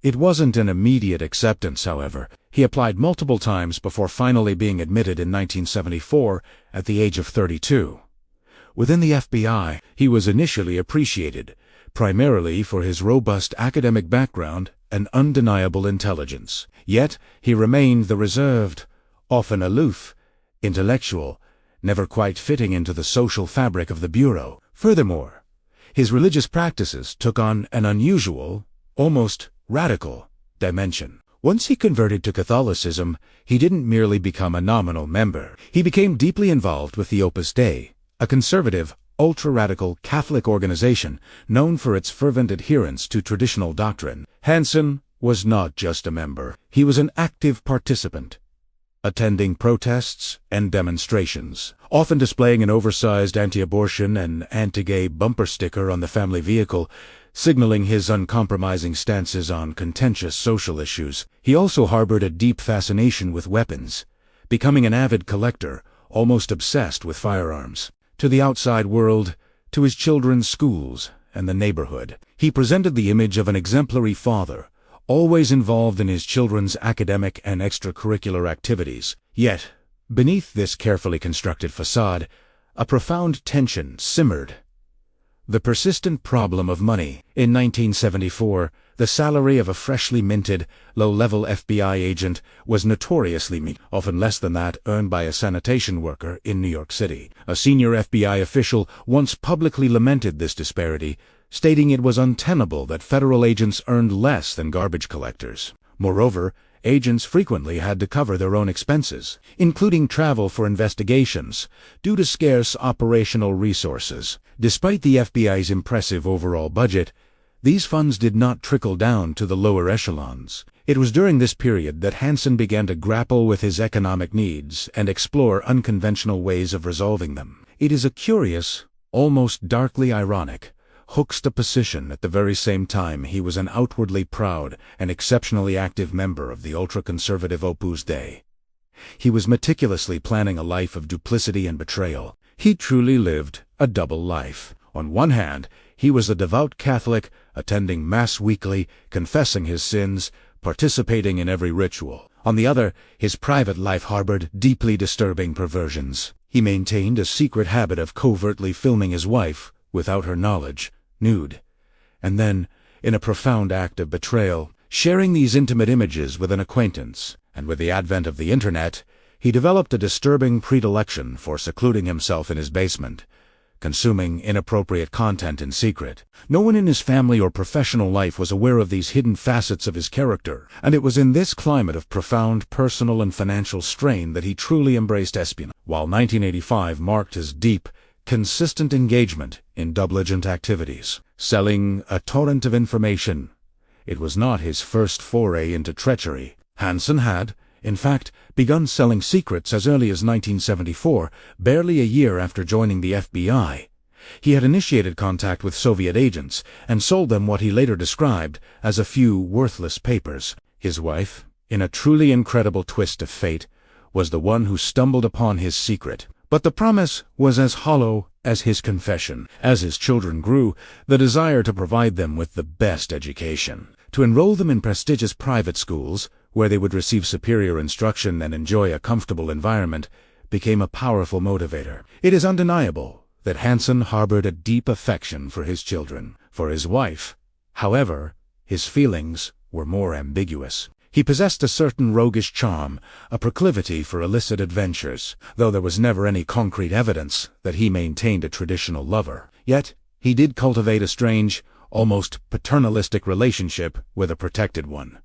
It wasn't an immediate acceptance, however. He applied multiple times before finally being admitted in 1974 at the age of 32. Within the FBI, he was initially appreciated, primarily for his robust academic background and undeniable intelligence. Yet, he remained the reserved, often aloof, intellectual, never quite fitting into the social fabric of the Bureau. Furthermore, his religious practices took on an unusual, almost radical, dimension. Once he converted to Catholicism, he didn't merely become a nominal member. He became deeply involved with the Opus Dei, a conservative, ultra-radical Catholic organization known for its fervent adherence to traditional doctrine. Hansen was not just a member. He was an active participant, attending protests and demonstrations, often displaying an oversized anti-abortion and anti-gay bumper sticker on the family vehicle, signaling his uncompromising stances on contentious social issues. He also harbored a deep fascination with weapons, becoming an avid collector, almost obsessed with firearms. To the outside world, to his children's schools and the neighborhood, he presented the image of an exemplary father, always involved in his children's academic and extracurricular activities. Yet, beneath this carefully constructed facade, a profound tension simmered. The persistent problem of money. In 1974, the salary of a freshly minted, low-level FBI agent was notoriously mean, often less than that earned by a sanitation worker in New York City. A senior FBI official once publicly lamented this disparity, stating it was untenable that federal agents earned less than garbage collectors. Moreover, agents frequently had to cover their own expenses, including travel for investigations, due to scarce operational resources. Despite the FBI's impressive overall budget, these funds did not trickle down to the lower echelons. It was during this period that Hansen began to grapple with his economic needs and explore unconventional ways of resolving them. It is a curious, almost darkly ironic, juxtaposition at the very same time he was an outwardly proud and exceptionally active member of the ultra-conservative Opus Dei. He was meticulously planning a life of duplicity and betrayal. He truly lived a double life. On one hand, he was a devout Catholic, attending Mass weekly, confessing his sins, participating in every ritual. On the other, his private life harbored deeply disturbing perversions. He maintained a secret habit of covertly filming his wife, without her knowledge, nude, and then, in a profound act of betrayal, sharing these intimate images with an acquaintance. And with the advent of the Internet, he developed a disturbing predilection for secluding himself in his basement, consuming inappropriate content in secret. No one in his family or professional life was aware of these hidden facets of his character, and it was in this climate of profound personal and financial strain that he truly embraced espionage. While 1985 marked his deep, consistent engagement in double-agent activities, selling a torrent of information, it was not his first foray into treachery. Hansen had, in fact, begun selling secrets as early as 1974, barely a year after joining the FBI. He had initiated contact with Soviet agents and sold them what he later described as a few worthless papers. His wife, in a truly incredible twist of fate, was the one who stumbled upon his secret. But the promise was as hollow as his confession. As his children grew, the desire to provide them with the best education, to enroll them in prestigious private schools, where they would receive superior instruction and enjoy a comfortable environment, became a powerful motivator. It is undeniable that Hansen harbored a deep affection for his children. For his wife, however, his feelings were more ambiguous. He possessed a certain roguish charm, a proclivity for illicit adventures, though there was never any concrete evidence that he maintained a traditional lover. Yet, he did cultivate a strange, almost paternalistic relationship with a protected one.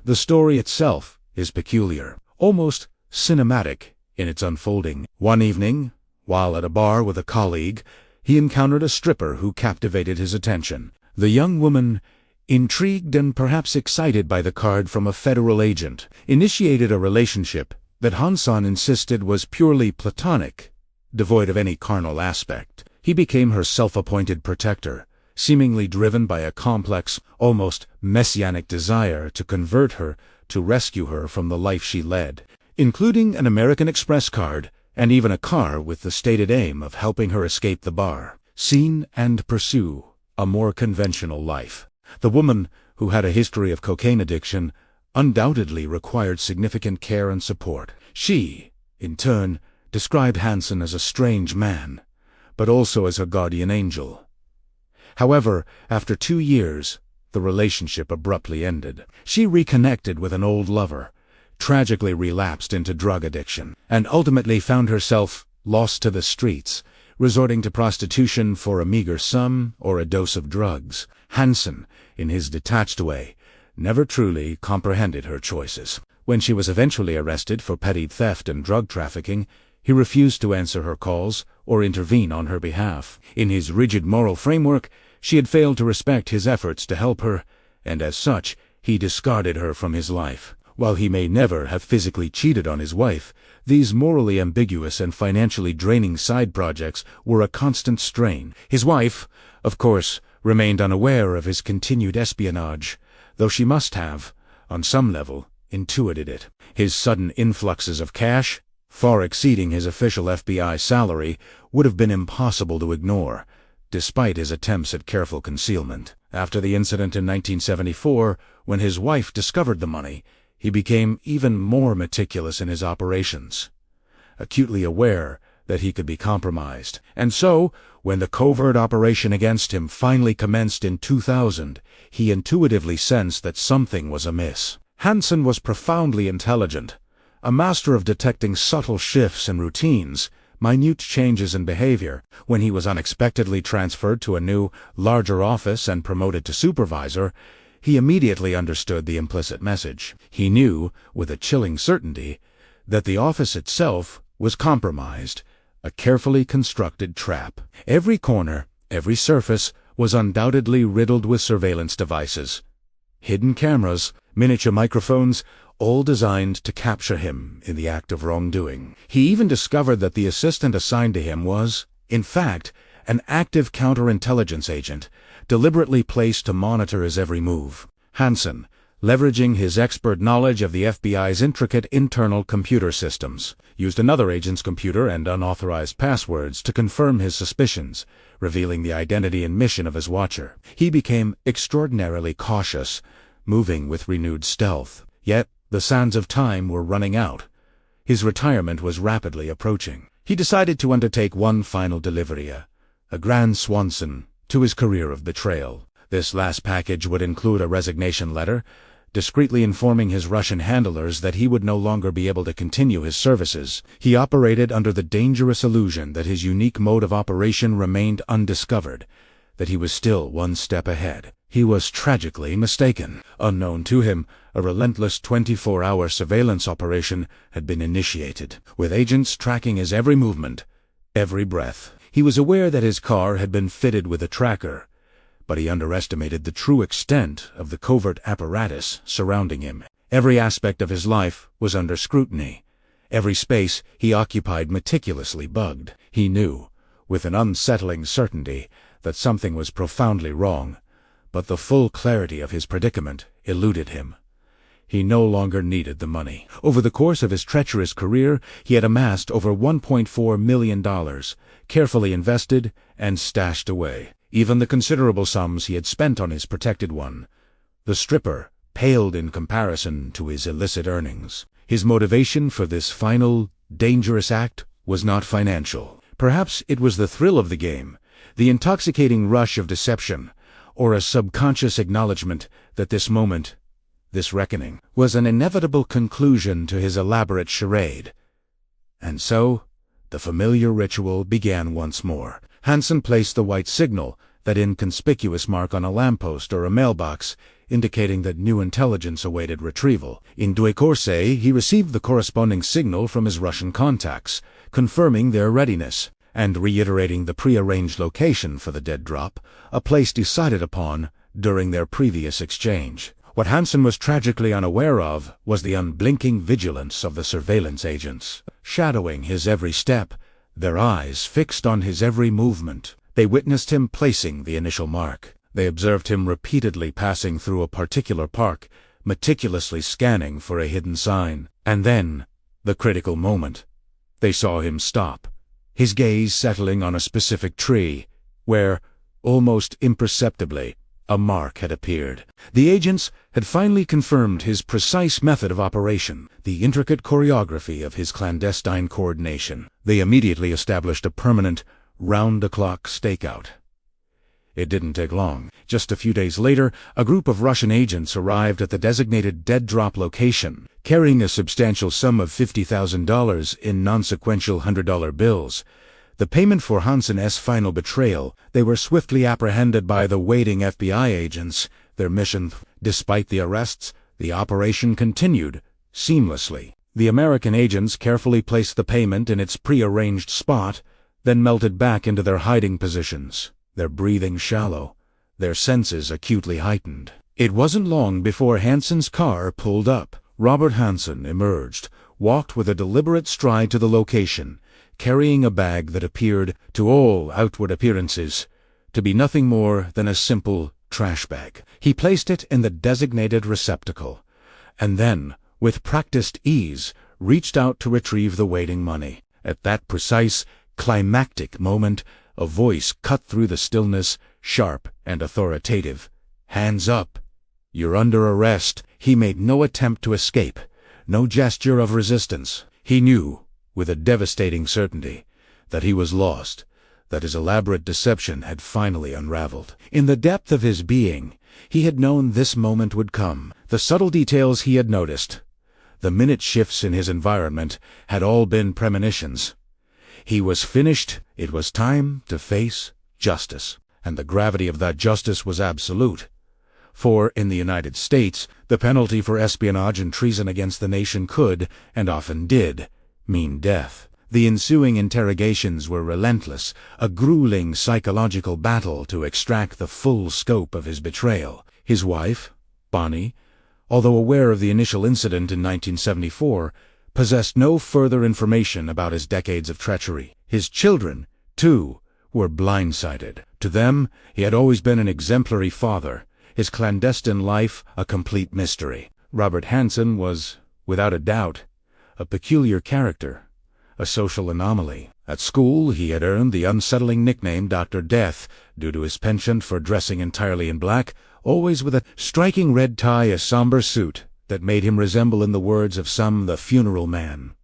The story itself is peculiar, almost cinematic in its unfolding. One evening, while at a bar with a colleague, he encountered a stripper who captivated his attention. The young woman, intrigued and perhaps excited by the card from a federal agent, initiated a relationship that Hansen insisted was purely platonic, devoid of any carnal aspect. He became her self-appointed protector, seemingly driven by a complex, almost messianic desire to convert her, to rescue her from the life she led, including an American Express card and even a car with the stated aim of helping her escape the bar, seen and pursue a more conventional life. The woman, who had a history of cocaine addiction, undoubtedly required significant care and support. She, in turn, described Hansen as a strange man, but also as her guardian angel. However, after 2 years, the relationship abruptly ended. She reconnected with an old lover, tragically relapsed into drug addiction, and ultimately found herself lost to the streets, resorting to prostitution for a meager sum or a dose of drugs. Hansen, in his detached way, never truly comprehended her choices. When she was eventually arrested for petty theft and drug trafficking, he refused to answer her calls or intervene on her behalf. In his rigid moral framework, she had failed to respect his efforts to help her, and as such, he discarded her from his life. While he may never have physically cheated on his wife, these morally ambiguous and financially draining side projects were a constant strain. His wife, of course, remained unaware of his continued espionage, though she must have, on some level, intuited it. His sudden influxes of cash, far exceeding his official FBI salary, would have been impossible to ignore, despite his attempts at careful concealment. After the incident in 1974, when his wife discovered the money, he became even more meticulous in his operations, acutely aware that he could be compromised. And so, when the covert operation against him finally commenced in 2000, he intuitively sensed that something was amiss. Hansen was profoundly intelligent, a master of detecting subtle shifts in routines, minute changes in behavior. When he was unexpectedly transferred to a new, larger office and promoted to supervisor, he immediately understood the implicit message. He knew, with a chilling certainty, that the office itself was compromised, a carefully constructed trap. Every corner, every surface, was undoubtedly riddled with surveillance devices. Hidden cameras, miniature microphones, all designed to capture him in the act of wrongdoing. He even discovered that the assistant assigned to him was, in fact, an active counterintelligence agent, deliberately placed to monitor his every move. Hansen, leveraging his expert knowledge of the FBI's intricate internal computer systems, used another agent's computer and unauthorized passwords to confirm his suspicions, revealing the identity and mission of his watcher. He became extraordinarily cautious, moving with renewed stealth. Yet, the sands of time were running out. His retirement was rapidly approaching. He decided to undertake one final delivery, a grand swanson to his career of betrayal. This last package would include a resignation letter, discreetly informing his Russian handlers that he would no longer be able to continue his services. He operated under the dangerous illusion that his unique mode of operation remained undiscovered, that he was still one step ahead. He was tragically mistaken. Unknown to him, a relentless 24-hour surveillance operation had been initiated, with agents tracking his every movement, every breath. He was aware that his car had been fitted with a tracker, but he underestimated the true extent of the covert apparatus surrounding him. Every aspect of his life was under scrutiny. Every space he occupied meticulously bugged. He knew, with an unsettling certainty, that something was profoundly wrong, but the full clarity of his predicament eluded him. He no longer needed the money. Over the course of his treacherous career, he had amassed over $1.4 million, carefully invested and stashed away. Even the considerable sums he had spent on his protected one, the stripper, paled in comparison to his illicit earnings. His motivation for this final, dangerous act was not financial. Perhaps it was the thrill of the game, the intoxicating rush of deception, or a subconscious acknowledgement that this moment, this reckoning, was an inevitable conclusion to his elaborate charade. And so, the familiar ritual began once more. Hansen placed the white signal, that inconspicuous mark on a lamppost or a mailbox, indicating that new intelligence awaited retrieval. In due course, he received the corresponding signal from his Russian contacts, confirming their readiness, and reiterating the prearranged location for the dead drop, a place decided upon during their previous exchange. What Hansen was tragically unaware of was the unblinking vigilance of the surveillance agents, shadowing his every step, their eyes fixed on his every movement. They witnessed him placing the initial mark. They observed him repeatedly passing through a particular park, meticulously scanning for a hidden sign. And then, the critical moment, they saw him stop, his gaze settling on a specific tree, where, almost imperceptibly, A mark had appeared. The agents had finally confirmed his precise method of operation, the intricate choreography of his clandestine coordination. They immediately established a permanent, round-the-clock stakeout. It didn't take long. Just a few days later, a group of Russian agents arrived at the designated dead-drop location, carrying a substantial sum of $50,000 in non-sequential $100 bills. The payment for Hansen's final betrayal. They were swiftly apprehended by the waiting FBI agents. Their mission, despite the arrests, the operation continued seamlessly. The American agents carefully placed the payment in its pre-arranged spot, then melted back into their hiding positions, their breathing shallow, their senses acutely heightened. It wasn't long before Hansen's car pulled up. Robert Hansen emerged, walked with a deliberate stride to the location, carrying a bag that appeared, to all outward appearances, to be nothing more than a simple trash bag. He placed it in the designated receptacle, and then, with practiced ease, reached out to retrieve the waiting money. At that precise, climactic moment, a voice cut through the stillness, sharp and authoritative. "Hands up! You're under arrest." He made no attempt to escape, no gesture of resistance. He knew, with a devastating certainty, that he was lost, that his elaborate deception had finally unraveled. In the depth of his being, he had known this moment would come. The subtle details he had noticed, the minute shifts in his environment, had all been premonitions. He was finished. It was time to face justice. And the gravity of that justice was absolute. For, in the United States, the penalty for espionage and treason against the nation could, and often did, mean death. The ensuing interrogations were relentless, a grueling psychological battle to extract the full scope of his betrayal. His wife, Bonnie, although aware of the initial incident in 1974, possessed no further information about his decades of treachery. His children, too, were blindsided. To them, he had always been an exemplary father, his clandestine life a complete mystery. Robert Hansen was, without a doubt, a peculiar character, a social anomaly. At school, he had earned the unsettling nickname Dr. Death due to his penchant for dressing entirely in black, always with a striking red tie, a somber suit that made him resemble, in the words of some, the funeral man.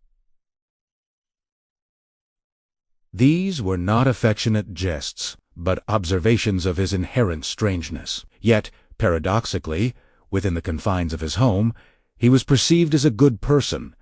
These were not affectionate jests, but observations of his inherent strangeness. Yet, paradoxically, within the confines of his home, he was perceived as a good person,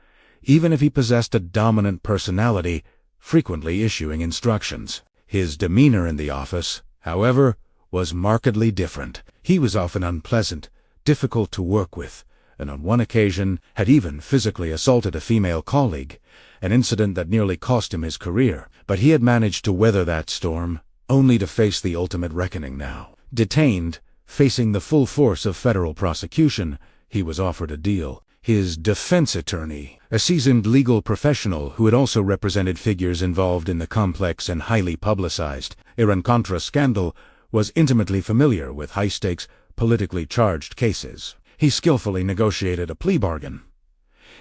even if he possessed a dominant personality, frequently issuing instructions. His demeanor in the office, however, was markedly different. He was often unpleasant, difficult to work with, and on one occasion had even physically assaulted a female colleague, an incident that nearly cost him his career. But he had managed to weather that storm, only to face the ultimate reckoning now. Detained, facing the full force of federal prosecution, he was offered a deal. His defense attorney, a seasoned legal professional who had also represented figures involved in the complex and highly publicized Iran-Contra scandal, was intimately familiar with high-stakes, politically charged cases. He skillfully negotiated a plea bargain.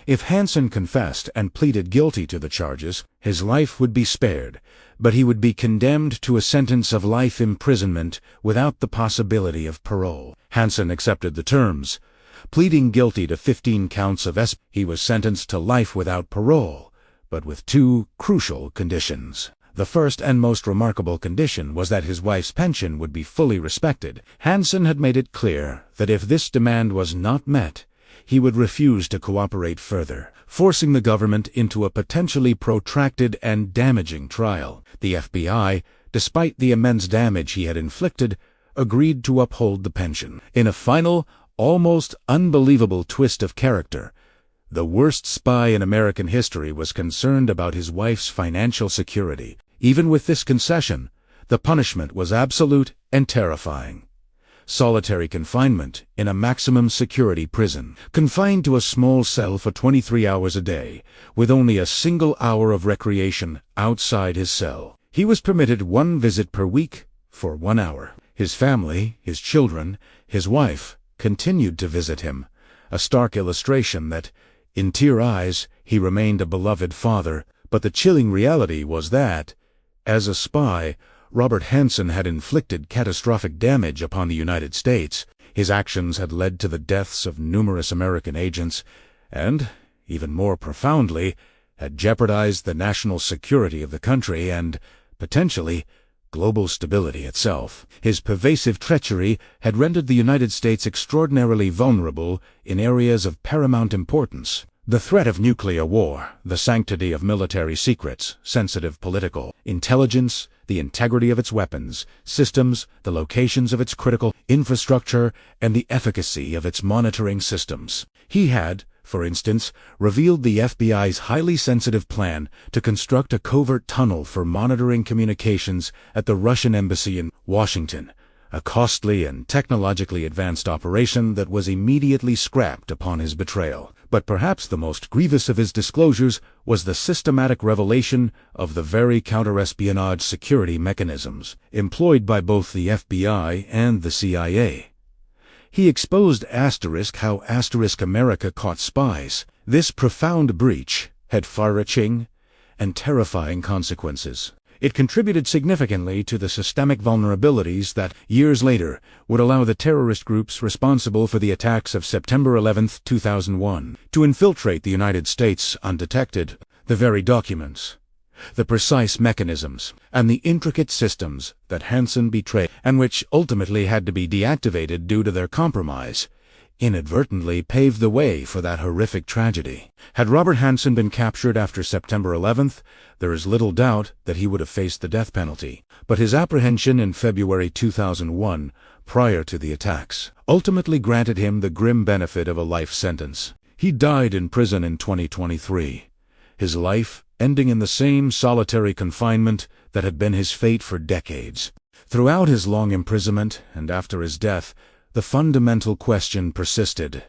If Hansen confessed and pleaded guilty to the charges, his life would be spared, but he would be condemned to a sentence of life imprisonment without the possibility of parole. Hansen accepted the terms. Pleading guilty to 15 counts of espionage, he was sentenced to life without parole, but with two crucial conditions. The first and most remarkable condition was that his wife's pension would be fully respected. Hansen had made it clear that if this demand was not met, he would refuse to cooperate further, forcing the government into a potentially protracted and damaging trial. The FBI, despite the immense damage he had inflicted, agreed to uphold the pension. In a final, almost unbelievable twist of character, the worst spy in American history was concerned about his wife's financial security. Even with this concession, the punishment was absolute and terrifying. Solitary confinement in a maximum security prison, confined to a small cell for 23 hours a day, with only a single hour of recreation outside his cell. He was permitted one visit per week for 1 hour. His family, his children, his wife, continued to visit him, a stark illustration that, in tear eyes, he remained a beloved father. But the chilling reality was that, as a spy, Robert Hansen had inflicted catastrophic damage upon the United States. His actions had led to the deaths of numerous American agents and, even more profoundly, had jeopardized the national security of the country and, potentially, global stability itself. His pervasive treachery had rendered the United States extraordinarily vulnerable in areas of paramount importance. The threat of nuclear war, the sanctity of military secrets, sensitive political intelligence, the integrity of its weapons, systems, the locations of its critical infrastructure, and the efficacy of its monitoring systems. He had, for instance, revealed the FBI's highly sensitive plan to construct a covert tunnel for monitoring communications at the Russian embassy in Washington, a costly and technologically advanced operation that was immediately scrapped upon his betrayal. But perhaps the most grievous of his disclosures was the systematic revelation of the very counter-espionage security mechanisms employed by both the FBI and the CIA. He exposed how America caught spies. This profound breach had far-reaching and terrifying consequences. It contributed significantly to the systemic vulnerabilities that, years later, would allow the terrorist groups responsible for the attacks of September 11, 2001, to infiltrate the United States undetected. The very documents, the precise mechanisms, and the intricate systems that Hansen betrayed, and which ultimately had to be deactivated due to their compromise, inadvertently paved the way for that horrific tragedy. Had Robert Hansen been captured after September 11th, there is little doubt that he would have faced the death penalty. But his apprehension in February 2001, prior to the attacks, ultimately granted him the grim benefit of a life sentence. He died in prison in 2023, his life ending in the same solitary confinement that had been his fate for decades. Throughout his long imprisonment and after his death, the fundamental question persisted.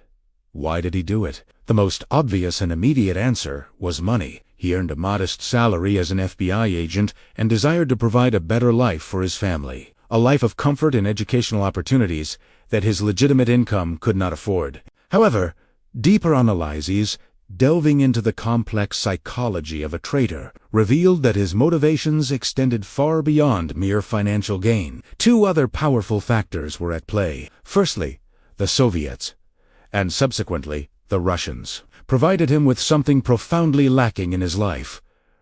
Why did he do it? The most obvious and immediate answer was money. He earned a modest salary as an FBI agent and desired to provide a better life for his family, a life of comfort and educational opportunities that his legitimate income could not afford. However, deeper analyses, delving into the complex psychology of a traitor, revealed that his motivations extended far beyond mere financial gain. Two other powerful factors were at play. Firstly, the Soviets, and subsequently, the Russians, provided him with something profoundly lacking in his life: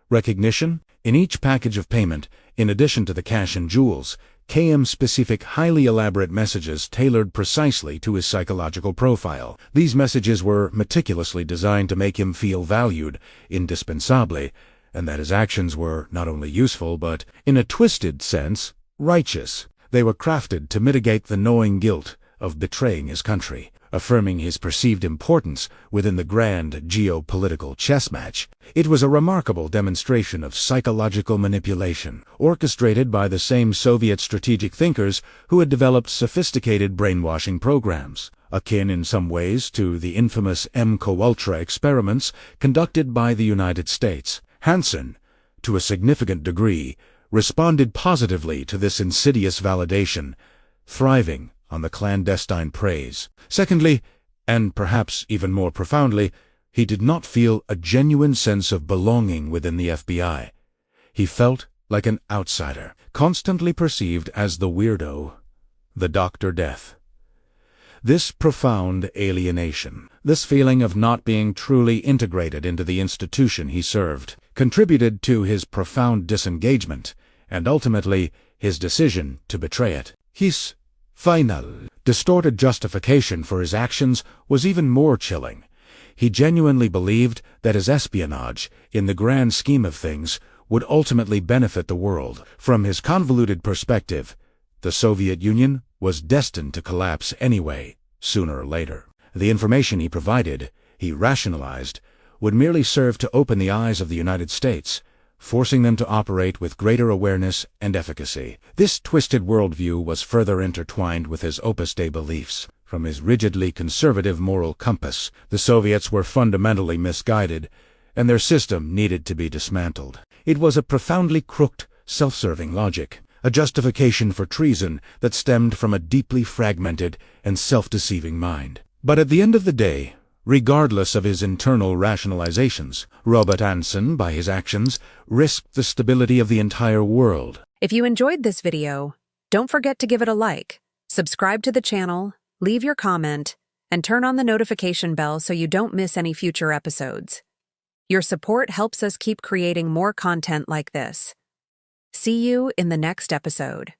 recognition. In each package of payment, in addition to the cash and jewels, came specific, highly elaborate messages tailored precisely to his psychological profile. These messages were meticulously designed to make him feel valued, indispensably, and that his actions were not only useful but, in a twisted sense, righteous. They were crafted to mitigate the gnawing guilt of betraying his country, affirming his perceived importance within the grand geopolitical chess match. It was a remarkable demonstration of psychological manipulation, orchestrated by the same Soviet strategic thinkers who had developed sophisticated brainwashing programs, akin in some ways to the infamous MK-Ultra experiments conducted by the United States. Hansen, to a significant degree, responded positively to this insidious validation, thriving on the clandestine praise. Secondly, and perhaps even more profoundly, he did not feel a genuine sense of belonging within the FBI. He felt like an outsider, constantly perceived as the weirdo, the Dr. Death. This profound alienation, this feeling of not being truly integrated into the institution he served, contributed to his profound disengagement, and ultimately his decision to betray it. His final, distorted justification for his actions was even more chilling. He genuinely believed that his espionage, in the grand scheme of things, would ultimately benefit the world. From his convoluted perspective, the Soviet Union was destined to collapse anyway, sooner or later. The information he provided, he rationalized, would merely serve to open the eyes of the United States, forcing them to operate with greater awareness and efficacy. This twisted worldview was further intertwined with his Opus Dei beliefs. From his rigidly conservative moral compass, the Soviets were fundamentally misguided, and their system needed to be dismantled. It was a profoundly crooked, self-serving logic, a justification for treason that stemmed from a deeply fragmented and self-deceiving mind. But at the end of the day, regardless of his internal rationalizations, Robert Hansen, by his actions, risked the stability of the entire world. If you enjoyed this video, don't forget to give it a like, subscribe to the channel, leave your comment, and turn on the notification bell so you don't miss any future episodes. Your support helps us keep creating more content like this. See you in the next episode.